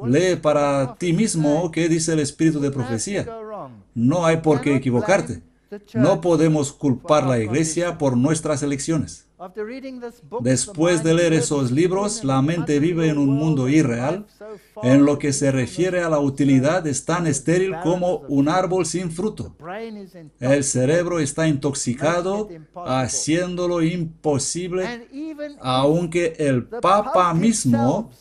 Speaker 1: Lee para ti mismo qué dice el espíritu de profecía. No hay por qué equivocarte. No podemos culpar a la iglesia por nuestras elecciones. Después de leer esos libros, la mente vive en un mundo irreal. En lo que se refiere a la utilidad, es tan estéril como un árbol sin fruto. El cerebro está intoxicado, haciéndolo imposible, aunque el Papa mismo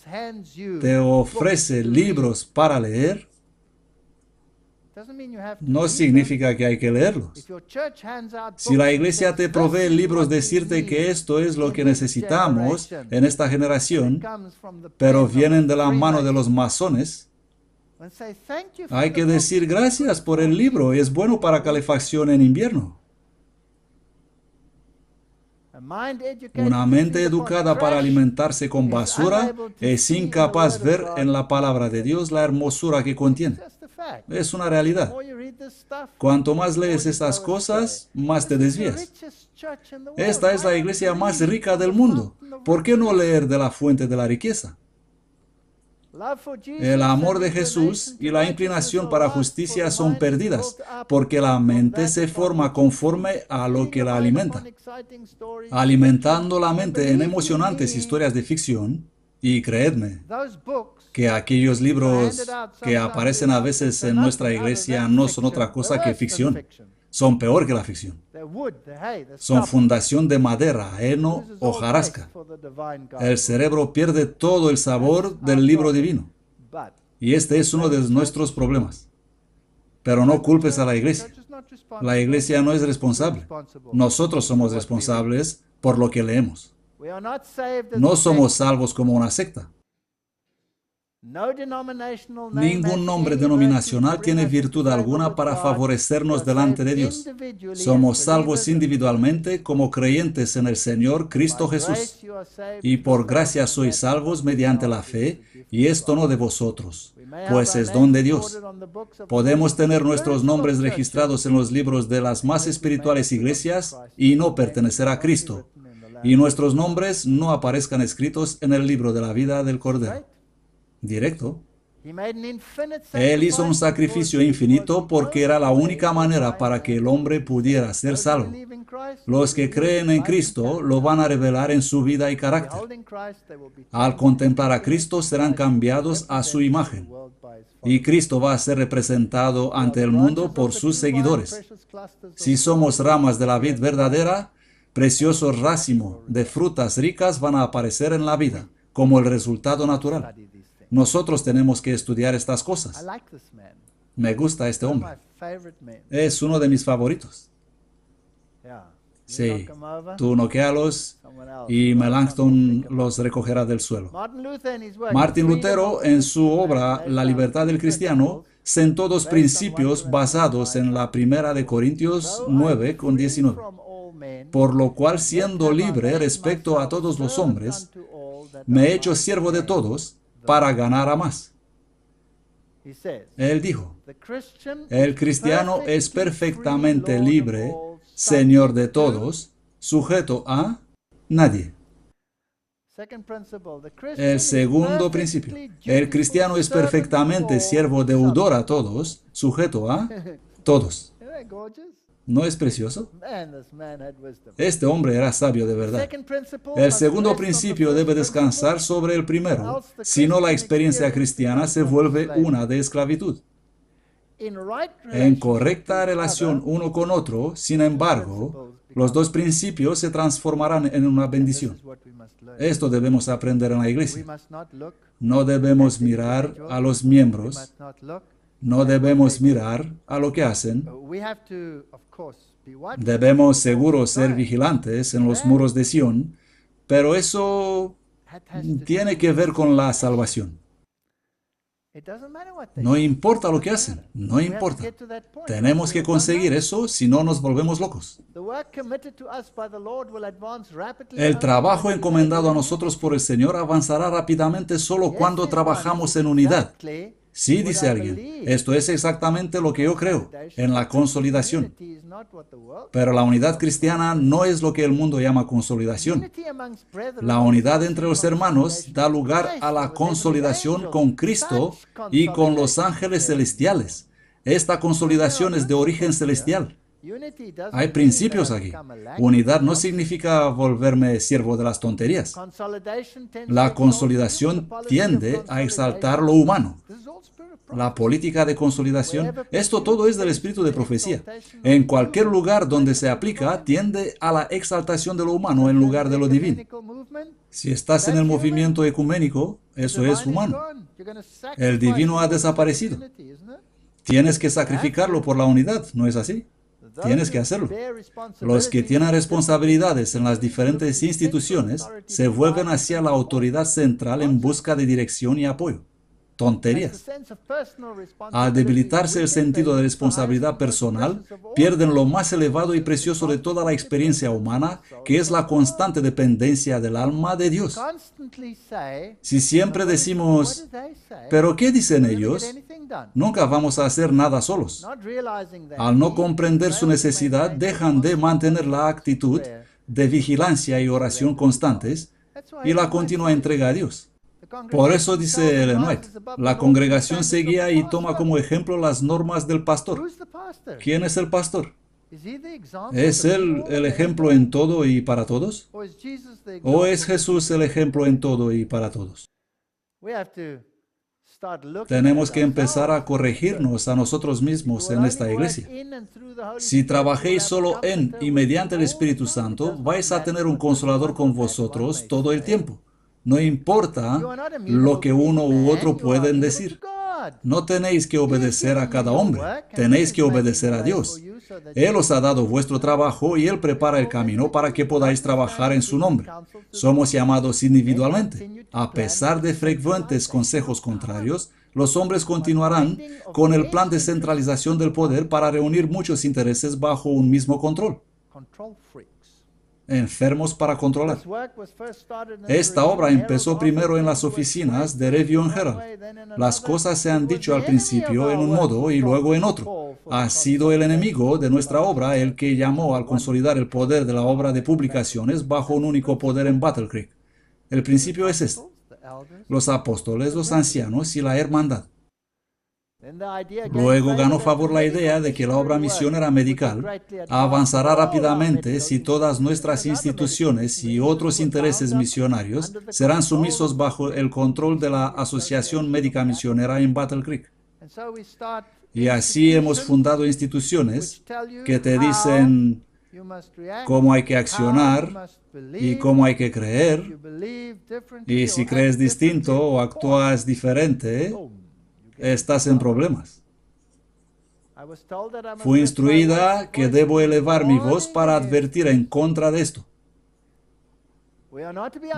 Speaker 1: te ofrece libros para leer. No significa que hay que leerlos. Si la iglesia te provee libros, decirte que esto es lo que necesitamos en esta generación, pero vienen de la mano de los masones, hay que decir gracias por el libro, es bueno para calefacción en invierno. Una mente educada para alimentarse con basura es incapaz de ver en la palabra de Dios la hermosura que contiene. Es una realidad. Cuanto más lees estas cosas, más te desvías. Esta es la iglesia más rica del mundo. ¿Por qué no leer de la fuente de la riqueza? El amor de Jesús y la inclinación para justicia son perdidas, porque la mente se forma conforme a lo que la alimenta. Alimentando la mente en emocionantes historias de ficción, y creedme, que aquellos libros que aparecen a veces en nuestra iglesia no son otra cosa que ficción. Son peor que la ficción. Son fundación de madera, heno, hojarasca. El cerebro pierde todo el sabor del libro divino. Y este es uno de nuestros problemas. Pero no culpes a la iglesia. La iglesia no es responsable. Nosotros somos responsables por lo que leemos. No somos salvos como una secta. Ningún nombre denominacional tiene virtud alguna para favorecernos delante de Dios. Somos salvos individualmente como creyentes en el Señor Cristo Jesús. Y por gracia sois salvos mediante la fe, y esto no de vosotros, pues es don de Dios. Podemos tener nuestros nombres registrados en los libros de las más espirituales iglesias y no pertenecer a Cristo, y nuestros nombres no aparezcan escritos en el libro de la vida del Cordero. Directo. Él hizo un sacrificio infinito porque era la única manera para que el hombre pudiera ser salvo. Los que creen en Cristo lo van a revelar en su vida y carácter. Al contemplar a Cristo serán cambiados a su imagen. Y Cristo va a ser representado ante el mundo por sus seguidores. Si somos ramas de la vid verdadera, precioso racimo de frutas ricas van a aparecer en la vida, como el resultado natural. Nosotros tenemos que estudiar estas cosas. Me gusta este hombre. Es uno de mis favoritos. Sí, tú noquéalos y Melanchthon los recogerá del suelo. Martín Lutero, en su obra La libertad del cristiano, sentó dos principios basados en la primera de Corintios 9 con 19. Por lo cual, siendo libre respecto a todos los hombres, me he hecho siervo de todos, para ganar a más. Él dijo, el cristiano es perfectamente libre, señor de todos, sujeto a nadie. El segundo principio, el cristiano es perfectamente siervo deudor a todos, sujeto a todos. ¿No es precioso? Este hombre era sabio de verdad. El segundo principio debe descansar sobre el primero, si no la experiencia cristiana se vuelve una de esclavitud. En correcta relación uno con otro, sin embargo, los dos principios se transformarán en una bendición. Esto debemos aprender en la iglesia. No debemos mirar a los miembros, no debemos mirar a lo que hacen. Debemos seguro ser vigilantes en los muros de Sión, pero eso tiene que ver con la salvación. No importa lo que hacen, no importa. Tenemos que conseguir eso, si no nos volvemos locos. El trabajo encomendado a nosotros por el Señor avanzará rápidamente solo cuando trabajamos en unidad. Sí, dice alguien, esto es exactamente lo que yo creo, en la consolidación. Pero la unidad cristiana no es lo que el mundo llama consolidación. La unidad entre los hermanos da lugar a la consolidación con Cristo y con los ángeles celestiales. Esta consolidación es de origen celestial. Hay principios aquí. Unidad no significa volverme siervo de las tonterías. La consolidación tiende a exaltar lo humano. La política de consolidación, esto todo es del espíritu de profecía. En cualquier lugar donde se aplica, tiende a la exaltación de lo humano en lugar de lo divino. Si estás en el movimiento ecuménico, eso es humano. El divino ha desaparecido. Tienes que sacrificarlo por la unidad, ¿no es así? Tienes que hacerlo. Los que tienen responsabilidades en las diferentes instituciones se vuelven hacia la autoridad central en busca de dirección y apoyo. Tonterías. Al debilitarse el sentido de responsabilidad personal, pierden lo más elevado y precioso de toda la experiencia humana, que es la constante dependencia del alma de Dios. Si siempre decimos, ¿pero qué dicen ellos?, nunca vamos a hacer nada solos. Al no comprender su necesidad, dejan de mantener la actitud de vigilancia y oración constantes y la continua entrega a Dios. Por eso dice Ellen White, la congregación seguía y toma como ejemplo las normas del pastor. ¿Quién es el pastor? ¿Es él el ejemplo en todo y para todos? ¿O es Jesús el ejemplo en todo y para todos? Tenemos que empezar a corregirnos a nosotros mismos en esta iglesia. Si trabajéis solo en y mediante el Espíritu Santo, vais a tener un consolador con vosotros todo el tiempo. No importa lo que uno u otro pueden decir. No tenéis que obedecer a cada hombre, tenéis que obedecer a Dios. Él os ha dado vuestro trabajo y Él prepara el camino para que podáis trabajar en su nombre. Somos llamados individualmente. A pesar de frecuentes consejos contrarios, los hombres continuarán con el plan de centralización del poder para reunir muchos intereses bajo un mismo control. Enfermos para controlar. Esta obra empezó primero en las oficinas de Review and Herald. Las cosas se han dicho al principio en un modo y luego en otro. Ha sido el enemigo de nuestra obra el que llamó al consolidar el poder de la obra de publicaciones bajo un único poder en Battle Creek. El principio es este: los apóstoles, los ancianos y la hermandad. Luego ganó favor la idea de que la obra misionera medical avanzará rápidamente si todas nuestras instituciones y otros intereses misionarios serán sumisos bajo el control de la Asociación Médica Misionera en Battle Creek. Y así hemos fundado instituciones que te dicen cómo hay que accionar y cómo hay que creer. Y si crees distinto o actúas diferente, estás en problemas. Fui instruida que debo elevar mi voz para advertir en contra de esto.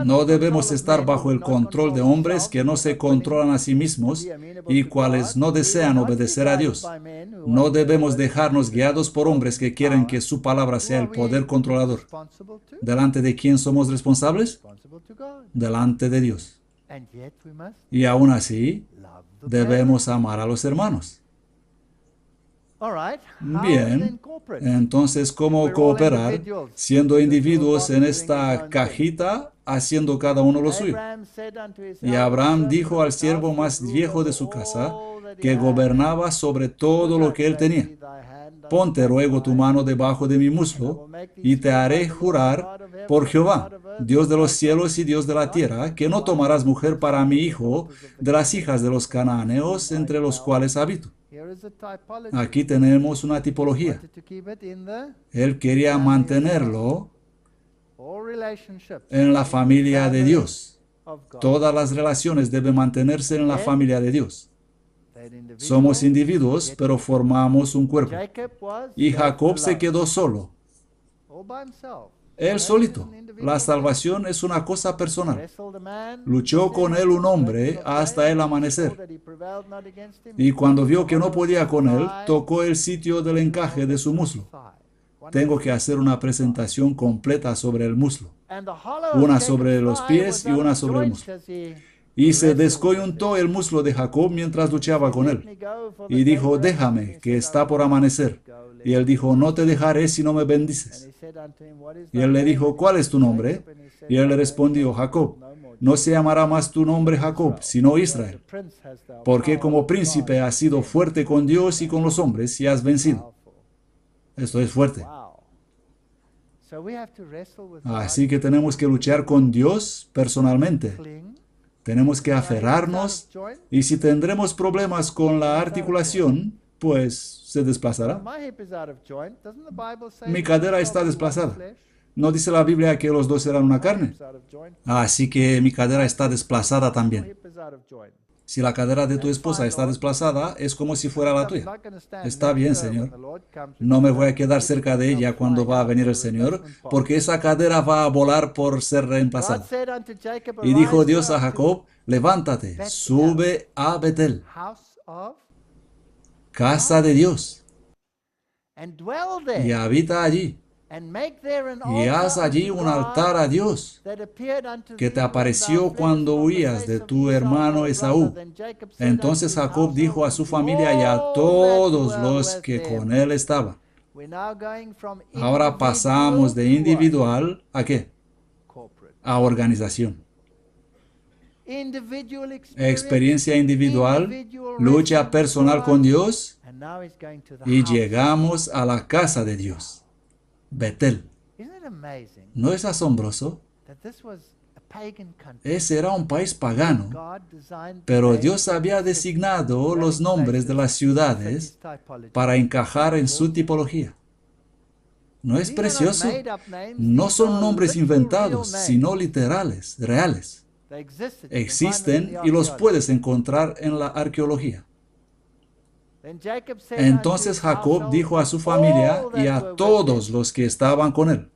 Speaker 1: No debemos estar bajo el control de hombres que no se controlan a sí mismos y cuales no desean obedecer a Dios. No debemos dejarnos guiados por hombres que quieren que su palabra sea el poder controlador. ¿Delante de quién somos responsables? Delante de Dios. Y aún así, debemos amar a los hermanos. Bien, entonces, ¿cómo cooperar siendo individuos en esta cajita, haciendo cada uno lo suyo? Y Abraham dijo al siervo más viejo de su casa, que gobernaba sobre todo lo que él tenía: ponte, ruego, tu mano debajo de mi muslo, y te haré jurar por Jehová, Dios de los cielos y Dios de la tierra, que no tomarás mujer para mi hijo de las hijas de los cananeos entre los cuales habito. Aquí tenemos una tipología. Él quería mantenerlo en la familia de Dios. Todas las relaciones deben mantenerse en la familia de Dios. Somos individuos, pero formamos un cuerpo. Y Jacob se quedó solo. Él solito. La salvación es una cosa personal. Luchó con él un hombre hasta el amanecer. Y cuando vio que no podía con él, tocó el sitio del encaje de su muslo. Tengo que hacer una presentación completa sobre el muslo. Una sobre los pies y una sobre el muslo. Y se descoyuntó el muslo de Jacob mientras luchaba con él. Y dijo, déjame, que está por amanecer. Y él dijo, no te dejaré si no me bendices. Y él le dijo, ¿cuál es tu nombre? Y él le respondió, Jacob. No se llamará más tu nombre Jacob, sino Israel. Porque como príncipe has sido fuerte con Dios y con los hombres y has vencido. Esto es fuerte. Así que tenemos que luchar con Dios personalmente. Tenemos que aferrarnos y si tendremos problemas con la articulación, pues se desplazará. Mi cadera está desplazada. ¿No dice la Biblia que los dos eran una carne? Así que mi cadera está desplazada también. Si la cadera de tu esposa está desplazada, es como si fuera la tuya. Está bien, Señor. No me voy a quedar cerca de ella cuando va a venir el Señor, porque esa cadera va a volar por ser reemplazada. Y dijo Dios a Jacob, levántate, sube a Betel, casa de Dios, y habita allí. Y haz allí un altar a Dios, que te apareció cuando huías de tu hermano Esaú. Entonces Jacob dijo a su familia y a todos los que con él estaban. Ahora pasamos de individual ¿a qué? A organización. Experiencia individual, lucha personal con Dios, y llegamos a la casa de Dios. Betel. ¿No es asombroso? Ese era un país pagano, pero Dios había designado los nombres de las ciudades para encajar en su tipología. ¿No es precioso? No son nombres inventados, sino literales, reales. Existen y los puedes encontrar en la arqueología. Entonces Jacob dijo a su familia y a todos los que estaban con él,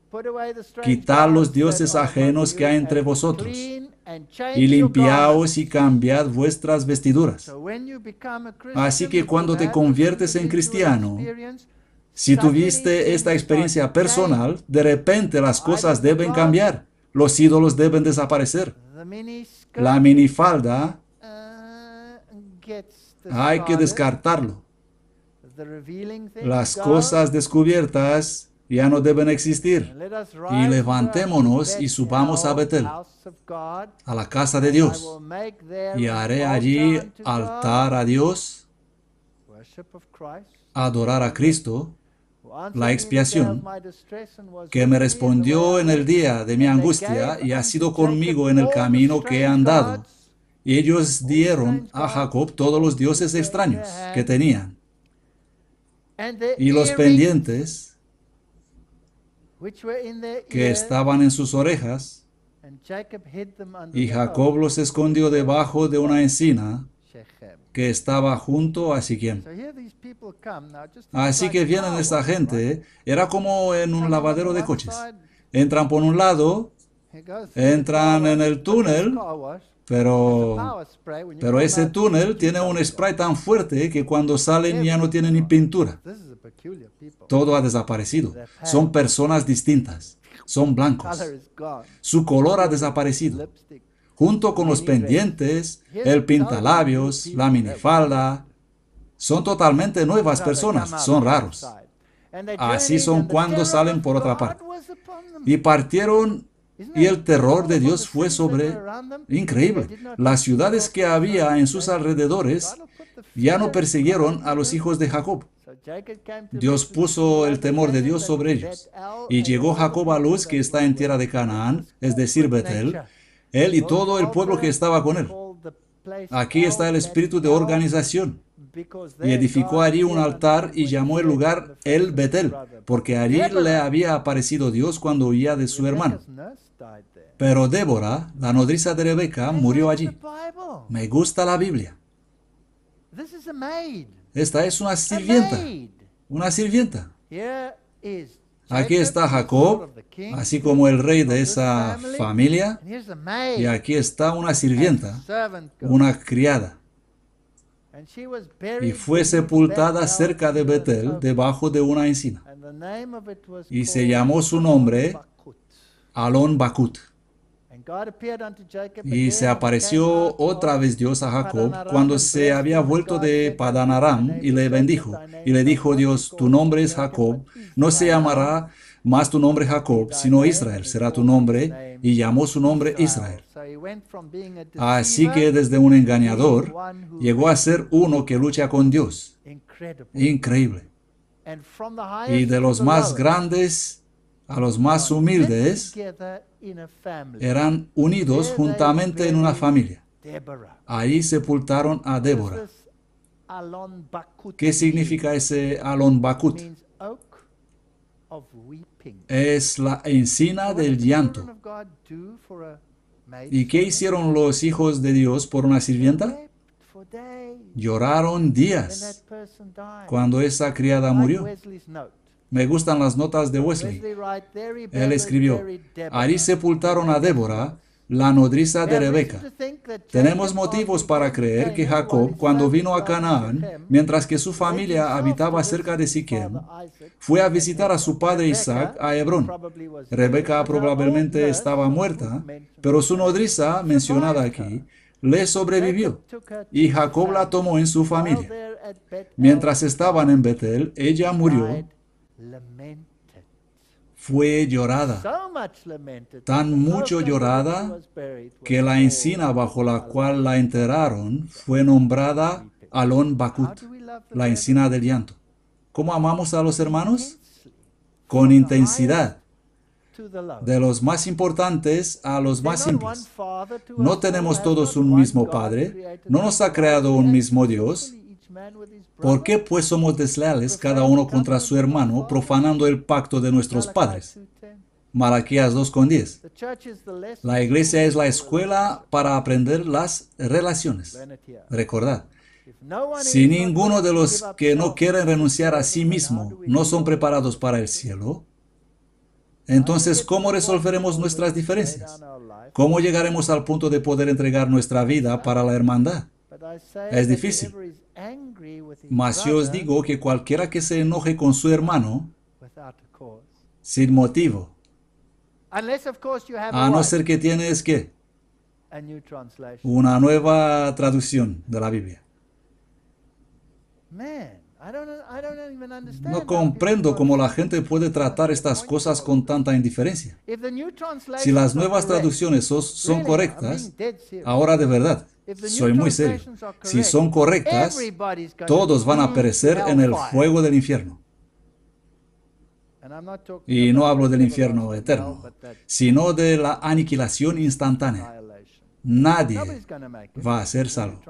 Speaker 1: quitad los dioses ajenos que hay entre vosotros, y limpiaos y cambiad vuestras vestiduras. Así que cuando te conviertes en cristiano, si tuviste esta experiencia personal, de repente las cosas deben cambiar, los ídolos deben desaparecer. La minifalda hay que descartarlo. Las cosas descubiertas ya no deben existir. Y levantémonos y subamos a Betel, a la casa de Dios. Y haré allí altar a Dios, adorar a Cristo, la expiación, que me respondió en el día de mi angustia y ha sido conmigo en el camino que he andado. Y ellos dieron a Jacob todos los dioses extraños que tenían. Y los pendientes que estaban en sus orejas, y Jacob los escondió debajo de una encina que estaba junto a Siquem. Así que vienen esta gente, era como en un lavadero de coches. Entran por un lado, entran en el túnel, pero ese túnel tiene un spray tan fuerte que cuando salen ya no tienen ni pintura. Todo ha desaparecido. Son personas distintas. Son blancos. Su color ha desaparecido. Junto con los pendientes, el pintalabios, la minifalda. Son totalmente nuevas personas. Son raros. Así son cuando salen por otra parte. Y partieron. Y el terror de Dios fue sobre... Increíble. Las ciudades que había en sus alrededores ya no persiguieron a los hijos de Jacob. Dios puso el temor de Dios sobre ellos. Y llegó Jacob a Luz, que está en tierra de Canaán, es decir, Betel, él y todo el pueblo que estaba con él. Aquí está el espíritu de organización. Y edificó allí un altar y llamó el lugar El Betel, porque allí le había aparecido Dios cuando huía de su hermano. Pero Débora, la nodriza de Rebeca, murió allí. Me gusta la Biblia. Esta es una sirvienta. Una sirvienta. Aquí está Jacob, así como el rey de esa familia. Y aquí está una sirvienta, una criada. Y fue sepultada cerca de Betel, debajo de una encina. Y se llamó su nombre Alon Bakut. Y se apareció otra vez Dios a Jacob cuando se había vuelto de Padán Aram y le bendijo. Y le dijo Dios, tu nombre es Jacob, no se llamará más tu nombre Jacob, sino Israel será tu nombre, y llamó su nombre Israel. Así que desde un engañador llegó a ser uno que lucha con Dios. Increíble. Y de los más grandes a los más humildes eran unidos juntamente en una familia. Ahí sepultaron a Débora. ¿Qué significa ese Alon Bakut? Es la encina del llanto. ¿Y qué hicieron los hijos de Dios por una sirvienta? Lloraron días cuando esa criada murió. Me gustan las notas de Wesley. Él escribió, allí sepultaron a Débora, la nodriza de Rebeca. Tenemos motivos para creer que Jacob, cuando vino a Canaán, mientras que su familia habitaba cerca de Siquem, fue a visitar a su padre Isaac a Hebrón. Rebeca probablemente estaba muerta, pero su nodriza, mencionada aquí, le sobrevivió, y Jacob la tomó en su familia. Mientras estaban en Betel, ella murió. Fue llorada, tan mucho llorada que la encina bajo la cual la enterraron fue nombrada Alon Bakut, la encina del llanto. ¿Cómo amamos a los hermanos? Con intensidad, de los más importantes a los más simples. No tenemos todos un mismo Padre, no nos ha creado un mismo Dios. ¿Por qué pues somos desleales cada uno contra su hermano, profanando el pacto de nuestros padres? Malaquías 2:10. La iglesia es la escuela para aprender las relaciones. Recordad, si ninguno de los que no quieren renunciar a sí mismo no son preparados para el cielo, entonces, ¿cómo resolveremos nuestras diferencias? ¿Cómo llegaremos al punto de poder entregar nuestra vida para la hermandad? Es difícil. Mas yo os digo que cualquiera que se enoje con su hermano sin motivo, a no ser que tienes ¿qué? Una nueva traducción de la Biblia. No comprendo cómo la gente puede tratar estas cosas con tanta indiferencia. Si las nuevas traducciones son correctas, ahora de verdad, soy muy serio. Si son correctas, todos van a perecer en el fuego del infierno. Y no hablo del infierno eterno, sino de la aniquilación instantánea. Nadie va a ser salvo.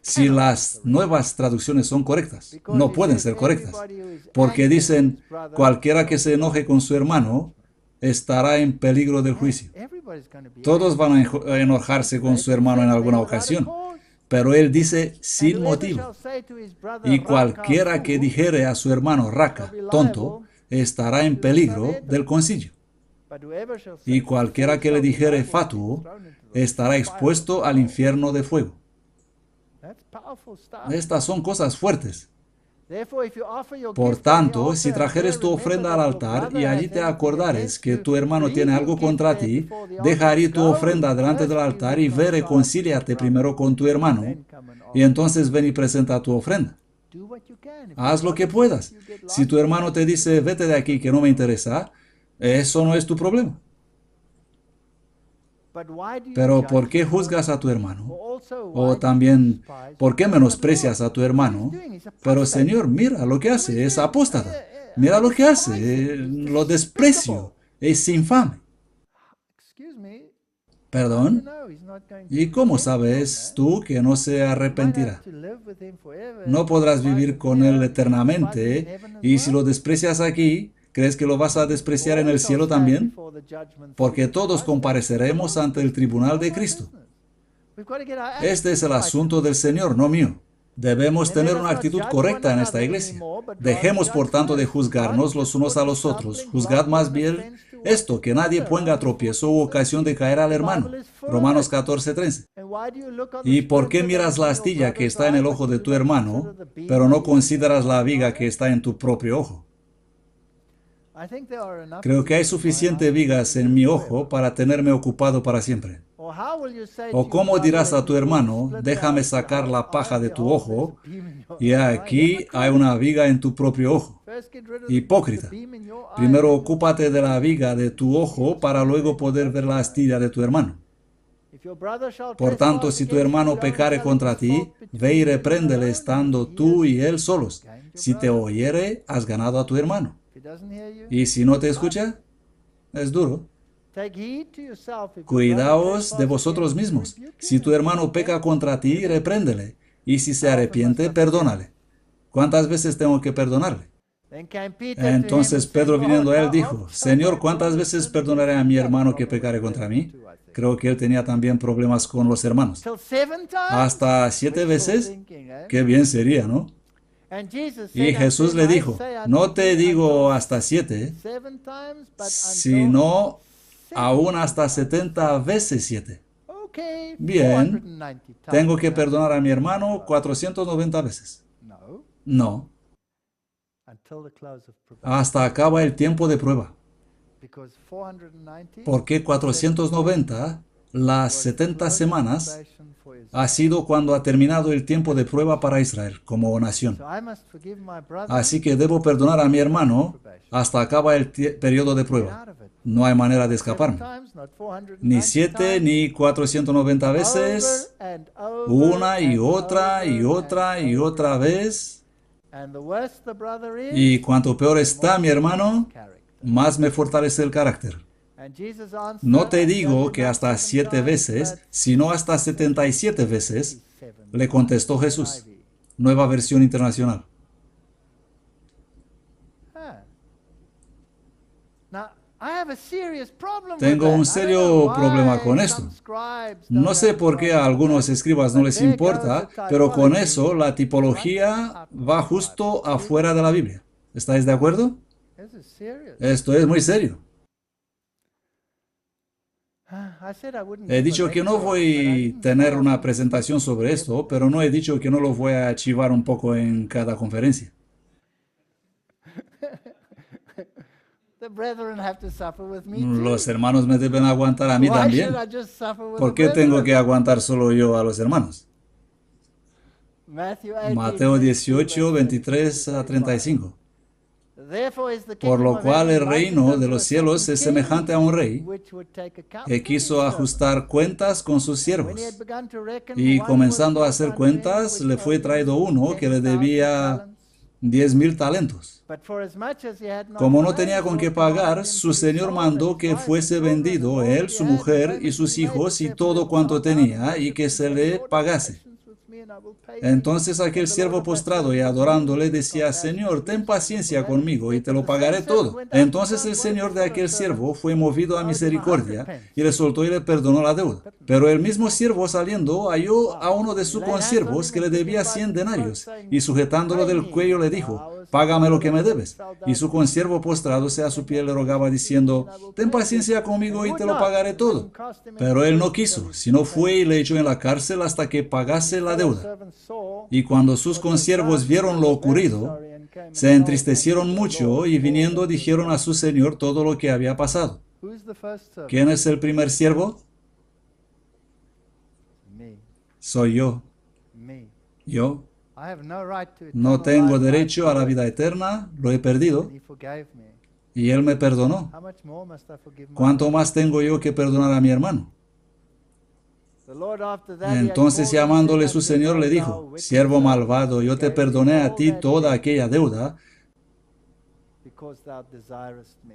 Speaker 1: Si las nuevas traducciones son correctas, no pueden ser correctas, porque dicen, cualquiera que se enoje con su hermano estará en peligro del juicio. Todos van a enojarse con su hermano en alguna ocasión, pero él dice sin motivo. Y cualquiera que dijere a su hermano raca, tonto, estará en peligro del concilio. Y cualquiera que le dijere fatuo, estará expuesto al infierno de fuego. Estas son cosas fuertes. Por tanto, si trajeres tu ofrenda al altar y allí te acordares que tu hermano tiene algo contra ti, deja allí tu ofrenda delante del altar y ve, reconcíliate primero con tu hermano, y entonces ven y presenta tu ofrenda. Haz lo que puedas. Si tu hermano te dice, vete de aquí que no me interesa, eso no es tu problema. Pero ¿por qué juzgas a tu hermano? O también, ¿por qué menosprecias a tu hermano? Pero Señor, mira lo que hace, es apóstata. Mira lo que hace, lo desprecio, es infame. ¿Perdón? ¿Y cómo sabes tú que no se arrepentirá? No podrás vivir con él eternamente, y si lo desprecias aquí, ¿crees que lo vas a despreciar en el cielo también? Porque todos compareceremos ante el tribunal de Cristo. Este es el asunto del Señor, no mío. Debemos tener una actitud correcta en esta iglesia. Dejemos, por tanto, de juzgarnos los unos a los otros. Juzgad más bien esto, que nadie ponga tropiezo u ocasión de caer al hermano. Romanos 14:13. ¿Y por qué miras la astilla que está en el ojo de tu hermano, pero no consideras la viga que está en tu propio ojo? Creo que hay suficiente vigas en mi ojo para tenerme ocupado para siempre. ¿O cómo dirás a tu hermano, déjame sacar la paja de tu ojo, y aquí hay una viga en tu propio ojo? Hipócrita. Primero ocúpate de la viga de tu ojo para luego poder ver la astilla de tu hermano. Por tanto, si tu hermano pecare contra ti, ve y repréndele estando tú y él solos. Si te oyere, has ganado a tu hermano. Y si no te escucha, es duro. Cuidaos de vosotros mismos. Si tu hermano peca contra ti, repréndele. Y si se arrepiente, perdónale. ¿Cuántas veces tengo que perdonarle? Entonces Pedro, viniendo a él, dijo, Señor, ¿cuántas veces perdonaré a mi hermano que pecare contra mí? Creo que él tenía también problemas con los hermanos. ¿Hasta 7 veces? Qué bien sería, ¿no? Y Jesús le dijo, no te digo hasta 7, sino aún hasta 70 veces 7. Bien, tengo que perdonar a mi hermano 490 veces. No, hasta acaba el tiempo de prueba. Porque 490, las 70 semanas, ha sido cuando ha terminado el tiempo de prueba para Israel como nación. Así que debo perdonar a mi hermano hasta acaba el periodo de prueba. No hay manera de escaparme. Ni 7 ni 490 veces, una y otra y otra y otra vez. Y cuanto peor está mi hermano, más me fortalece el carácter. No te digo que hasta 7 veces, sino hasta 77 veces, le contestó Jesús. Nueva versión internacional. Tengo un serio problema con esto. No sé por qué a algunos escribas no les importa, pero con eso la tipología va justo afuera de la Biblia. ¿Estáis de acuerdo? Esto es muy serio. He dicho que no voy a tener una presentación sobre esto, pero no he dicho que no lo voy a archivar un poco en cada conferencia. Los hermanos me deben aguantar a mí también. ¿Por qué tengo que aguantar solo yo a los hermanos? Mateo 18, 23 a 35. Por lo cual el reino de los cielos es semejante a un rey que quiso ajustar cuentas con sus siervos. Y comenzando a hacer cuentas, le fue traído uno que le debía 10,000 talentos. Como no tenía con qué pagar, su señor mandó que fuese vendido él, su mujer y sus hijos y todo cuanto tenía, y que se le pagase. Entonces aquel siervo postrado y adorándole decía, Señor, ten paciencia conmigo y te lo pagaré todo. Entonces el señor de aquel siervo fue movido a misericordia y le soltó y le perdonó la deuda. Pero el mismo siervo saliendo halló a uno de sus consiervos que le debía 100 denarios y sujetándolo del cuello le dijo, págame lo que me debes. Y su consiervo postrándose a su pie le rogaba diciendo, ten paciencia conmigo y te lo pagaré todo. Pero él no quiso, sino fue y le echó en la cárcel hasta que pagase la deuda. Y cuando sus consiervos vieron lo ocurrido, se entristecieron mucho y viniendo dijeron a su señor todo lo que había pasado. ¿Quién es el primer siervo? Soy yo. Yo. No tengo derecho a la vida eterna, lo he perdido. Y él me perdonó. ¿Cuánto más tengo yo que perdonar a mi hermano? Entonces, llamándole su señor, le dijo: siervo malvado, yo te perdoné a ti toda aquella deuda.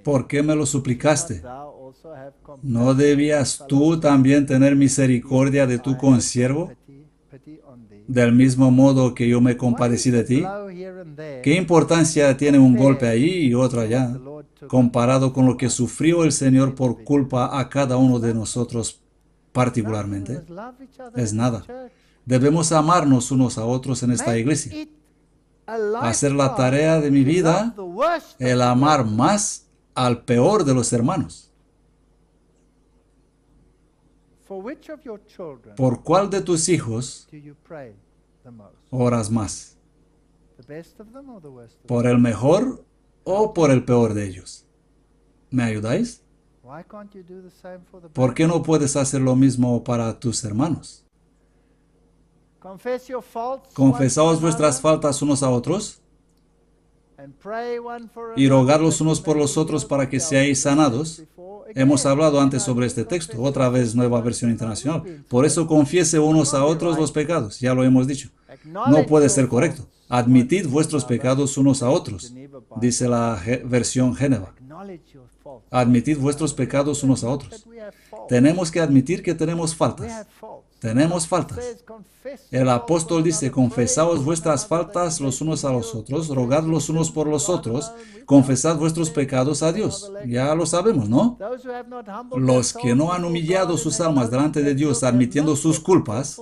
Speaker 1: ¿Por qué me lo suplicaste? ¿No debías tú también tener misericordia de tu consiervo, del mismo modo que yo me compadecí de ti? ¿Qué importancia tiene un golpe allí y otro allá, comparado con lo que sufrió el Señor por culpa a cada uno de nosotros particularmente? Es nada. Debemos amarnos unos a otros en esta iglesia. Hacer la tarea de mi vida, el amar más al peor de los hermanos. ¿Por cuál de tus hijos oras más? ¿Por el mejor o por el peor de ellos? ¿Me ayudáis? ¿Por qué no puedes hacer lo mismo para tus hermanos? Confesaos vuestras faltas unos a otros y rogad los unos por los otros para que seáis sanados. Hemos hablado antes sobre este texto, otra vez Nueva Versión Internacional. Por eso confiese unos a otros los pecados, ya lo hemos dicho. No puede ser correcto. Admitid vuestros pecados unos a otros, dice la versión Génova. Admitid vuestros pecados unos a otros. Tenemos que admitir que tenemos faltas. Tenemos faltas. El apóstol dice: confesaos vuestras faltas los unos a los otros, rogad los unos por los otros, confesad vuestros pecados a Dios. Ya lo sabemos, ¿no? Los que no han humillado sus almas delante de Dios admitiendo sus culpas,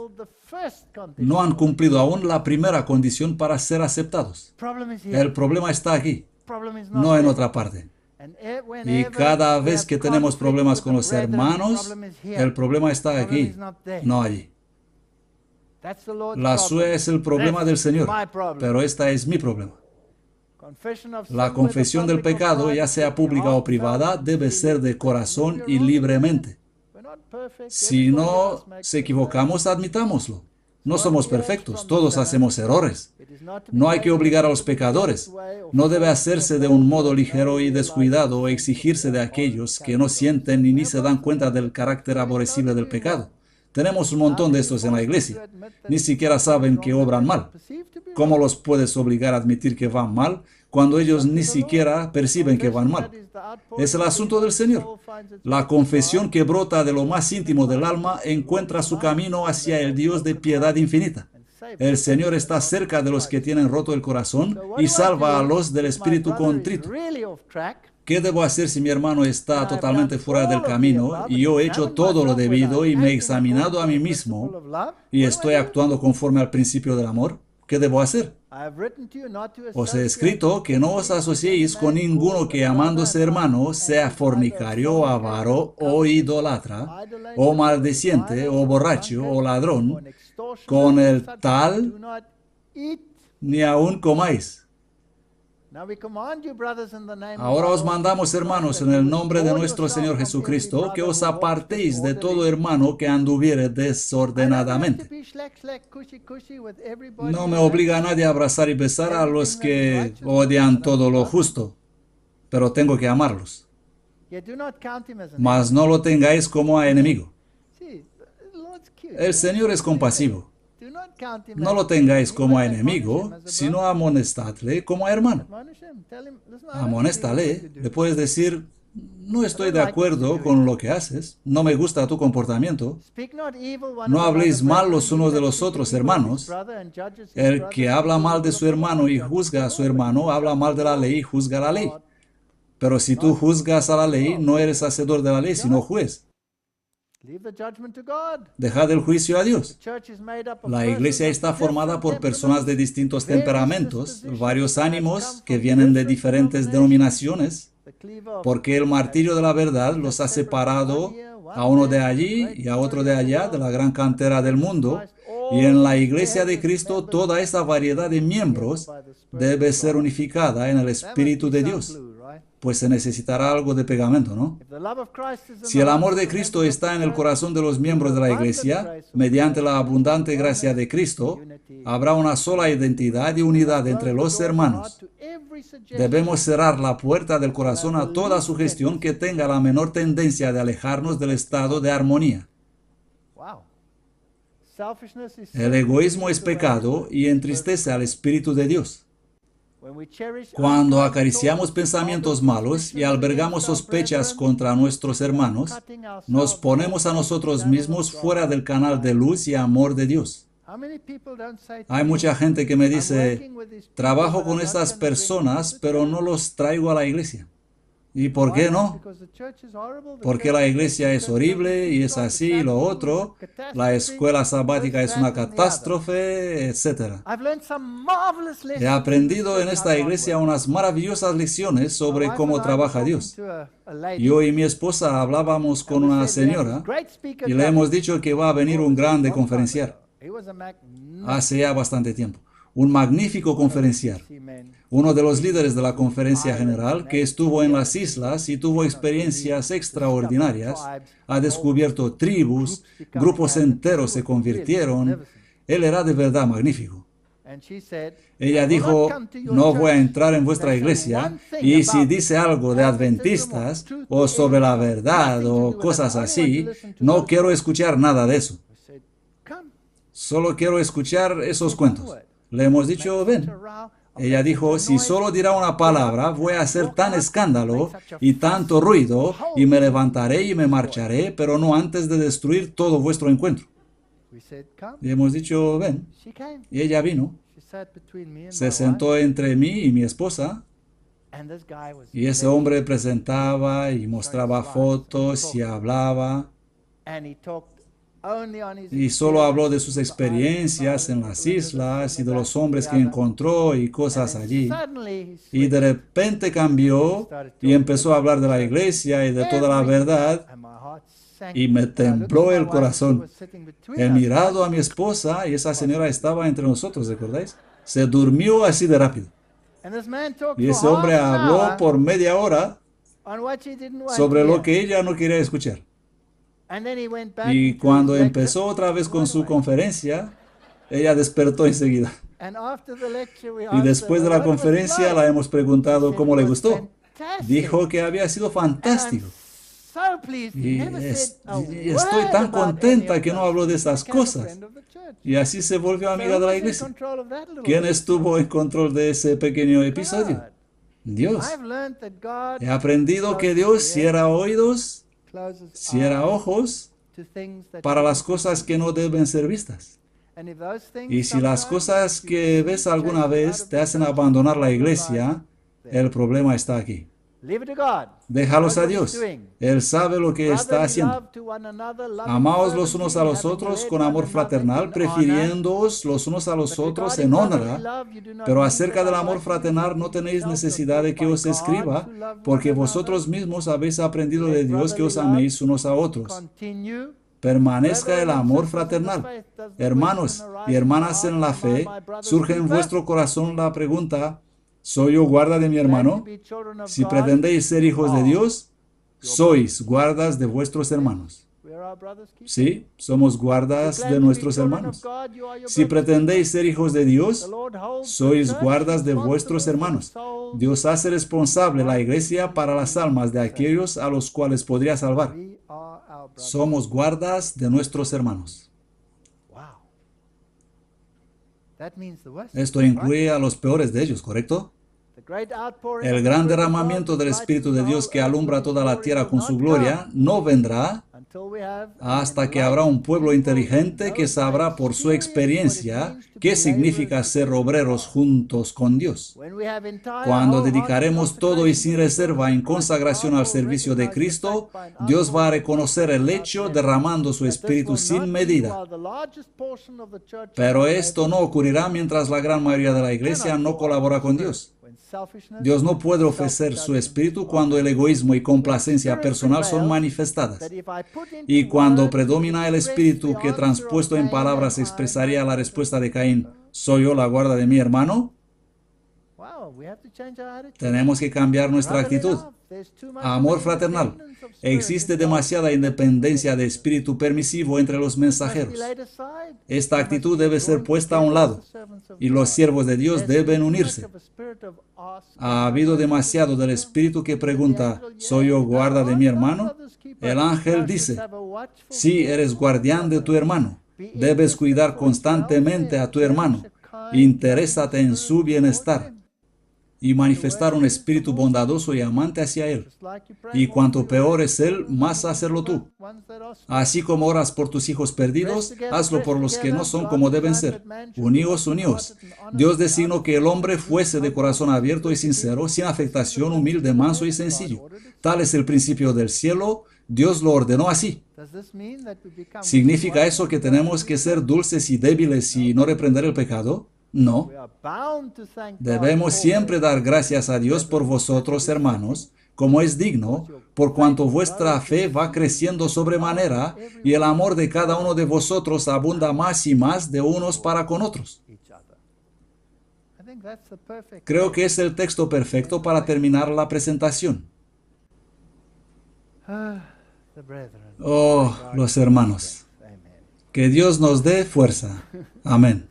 Speaker 1: no han cumplido aún la primera condición para ser aceptados. El problema está aquí, no en otra parte. Y cada vez que tenemos problemas con los hermanos, el problema está aquí, no allí. La suya es el problema del Señor, pero esta es mi problema. La confesión del pecado, ya sea pública o privada, debe ser de corazón y libremente. Si no nos equivocamos, admitámoslo. No somos perfectos, todos hacemos errores. No hay que obligar a los pecadores. No debe hacerse de un modo ligero y descuidado o exigirse de aquellos que no sienten ni se dan cuenta del carácter aborrecible del pecado. Tenemos un montón de estos en la iglesia. Ni siquiera saben que obran mal. ¿Cómo los puedes obligar a admitir que van mal cuando ellos ni siquiera perciben que van mal? Es el asunto del Señor. La confesión que brota de lo más íntimo del alma encuentra su camino hacia el Dios de piedad infinita. El Señor está cerca de los que tienen roto el corazón y salva a los del espíritu contrito. ¿Qué debo hacer si mi hermano está totalmente fuera del camino y yo he hecho todo lo debido y me he examinado a mí mismo y estoy actuando conforme al principio del amor? ¿Qué debo hacer? Os he escrito que no os asociéis con ninguno que llamándose hermano sea fornicario, avaro o idólatra, o maldiciente, o borracho, o ladrón. Con el tal ni aun comáis. Ahora os mandamos, hermanos, en el nombre de nuestro Señor Jesucristo, que os apartéis de todo hermano que anduviere desordenadamente. No me obliga a nadie a abrazar y besar a los que odian todo lo justo, pero tengo que amarlos. Mas no lo tengáis como a enemigo. El Señor es compasivo. No lo tengáis como a enemigo, sino amonestadle como a hermano. Amonéstale, le puedes decir: no estoy de acuerdo con lo que haces, no me gusta tu comportamiento. No habléis mal los unos de los otros, hermanos. El que habla mal de su hermano y juzga a su hermano, habla mal de la ley y juzga la ley. Pero si tú juzgas a la ley, no eres hacedor de la ley, sino juez. Dejad el juicio a Dios. La iglesia está formada por personas de distintos temperamentos, varios ánimos que vienen de diferentes denominaciones, porque el martirio de la verdad los ha separado a uno de allí y a otro de allá, de la gran cantera del mundo. Y en la iglesia de Cristo toda esa variedad de miembros debe ser unificada en el Espíritu de Dios. Pues se necesitará algo de pegamento, ¿no? Si el amor de Cristo está en el corazón de los miembros de la iglesia, mediante la abundante gracia de Cristo, habrá una sola identidad y unidad entre los hermanos. Debemos cerrar la puerta del corazón a toda sugestión que tenga la menor tendencia de alejarnos del estado de armonía. El egoísmo es pecado y entristece al Espíritu de Dios. Cuando acariciamos pensamientos malos y albergamos sospechas contra nuestros hermanos, nos ponemos a nosotros mismos fuera del canal de luz y amor de Dios. Hay mucha gente que me dice, trabajo con estas personas, pero no los traigo a la iglesia. ¿Y por qué no? Porque la iglesia es horrible y es así y lo otro. La escuela sabática es una catástrofe, etc. He aprendido en esta iglesia unas maravillosas lecciones sobre cómo trabaja Dios. Yo y mi esposa hablábamos con una señora y le hemos dicho que va a venir un grande conferenciar. Hace ya bastante tiempo. Un magnífico conferenciar. Uno de los líderes de la conferencia general que estuvo en las islas y tuvo experiencias extraordinarias, ha descubierto tribus, grupos enteros se convirtieron. Él era de verdad magnífico. Ella dijo, no voy a entrar en vuestra iglesia y si dice algo de adventistas o sobre la verdad o cosas así, no quiero escuchar nada de eso. Solo quiero escuchar esos cuentos. Le hemos dicho, ven. Ella dijo, si solo dirá una palabra, voy a hacer tan escándalo y tanto ruido, y me levantaré y me marcharé, pero no antes de destruir todo vuestro encuentro. Y hemos dicho, ven. Y ella vino. Se sentó entre mí y mi esposa. Y ese hombre presentaba y mostraba fotos y hablaba. Y solo habló de sus experiencias en las islas y de los hombres que encontró y cosas allí. Y de repente cambió y empezó a hablar de la iglesia y de toda la verdad. Y me tembló el corazón. He mirado a mi esposa y esa señora estaba entre nosotros, ¿recordáis? Se durmió así de rápido. Y ese hombre habló por media hora sobre lo que ella no quería escuchar. Y cuando empezó otra vez con su conferencia, ella despertó enseguida. Y después de la conferencia la hemos preguntado cómo le gustó. Dijo que había sido fantástico. Y estoy tan contenta que no habló de esas cosas. Y así se volvió amiga de la iglesia. ¿Quién estuvo en control de ese pequeño episodio? Dios. He aprendido que Dios cierra oídos, cierra ojos para las cosas que no deben ser vistas. Y si las cosas que ves alguna vez te hacen abandonar la iglesia, el problema está aquí. Déjalos a Dios. Él sabe lo que está haciendo. Amaos los unos a los otros con amor fraternal, prefiriéndoos los unos a los otros en honra. Pero acerca del amor fraternal no tenéis necesidad de que os escriba, porque vosotros mismos habéis aprendido de Dios que os améis unos a otros. Permanezca el amor fraternal. Hermanos y hermanas en la fe, surge en vuestro corazón la pregunta, ¿soy yo guarda de mi hermano? Si pretendéis ser hijos de Dios, sois guardas de vuestros hermanos. Sí, somos guardas de nuestros hermanos. Si pretendéis ser hijos de Dios, sois guardas de vuestros hermanos. Dios hace responsable la iglesia para las almas de aquellos a los cuales podría salvar. Somos guardas de nuestros hermanos. Esto incluye a los peores de ellos, ¿correcto? El gran derramamiento del Espíritu de Dios que alumbra toda la tierra con su gloria no vendrá hasta que habrá un pueblo inteligente que sabrá por su experiencia qué significa ser obreros juntos con Dios. Cuando dedicaremos todo y sin reserva en consagración al servicio de Cristo, Dios va a reconocer el hecho derramando su Espíritu sin medida. Pero esto no ocurrirá mientras la gran mayoría de la iglesia no colabora con Dios. Dios no puede ofrecer su espíritu cuando el egoísmo y complacencia personal son manifestadas. Y cuando predomina el espíritu que transpuesto en palabras expresaría la respuesta de Caín, ¿soy yo la guarda de mi hermano? Tenemos que cambiar nuestra actitud. Amor fraternal. Existe demasiada independencia de espíritu permisivo entre los mensajeros. Esta actitud debe ser puesta a un lado y los siervos de Dios deben unirse. Ha habido demasiado del espíritu que pregunta, ¿soy yo guarda de mi hermano? El ángel dice, sí, eres guardián de tu hermano. Debes cuidar constantemente a tu hermano. Interésate en su bienestar y manifestar un espíritu bondadoso y amante hacia él. Y cuanto peor es él, más hacerlo tú. Así como oras por tus hijos perdidos, hazlo por los que no son como deben ser. Uníos, uníos. Dios designó que el hombre fuese de corazón abierto y sincero, sin afectación, humilde, manso y sencillo. Tal es el principio del cielo. Dios lo ordenó así. ¿Significa eso que tenemos que ser dulces y débiles y no reprender el pecado? No. Debemos siempre dar gracias a Dios por vosotros, hermanos, como es digno, por cuanto vuestra fe va creciendo sobremanera y el amor de cada uno de vosotros abunda más y más de unos para con otros. Creo que es el texto perfecto para terminar la presentación. Oh, los hermanos. Que Dios nos dé fuerza. Amén.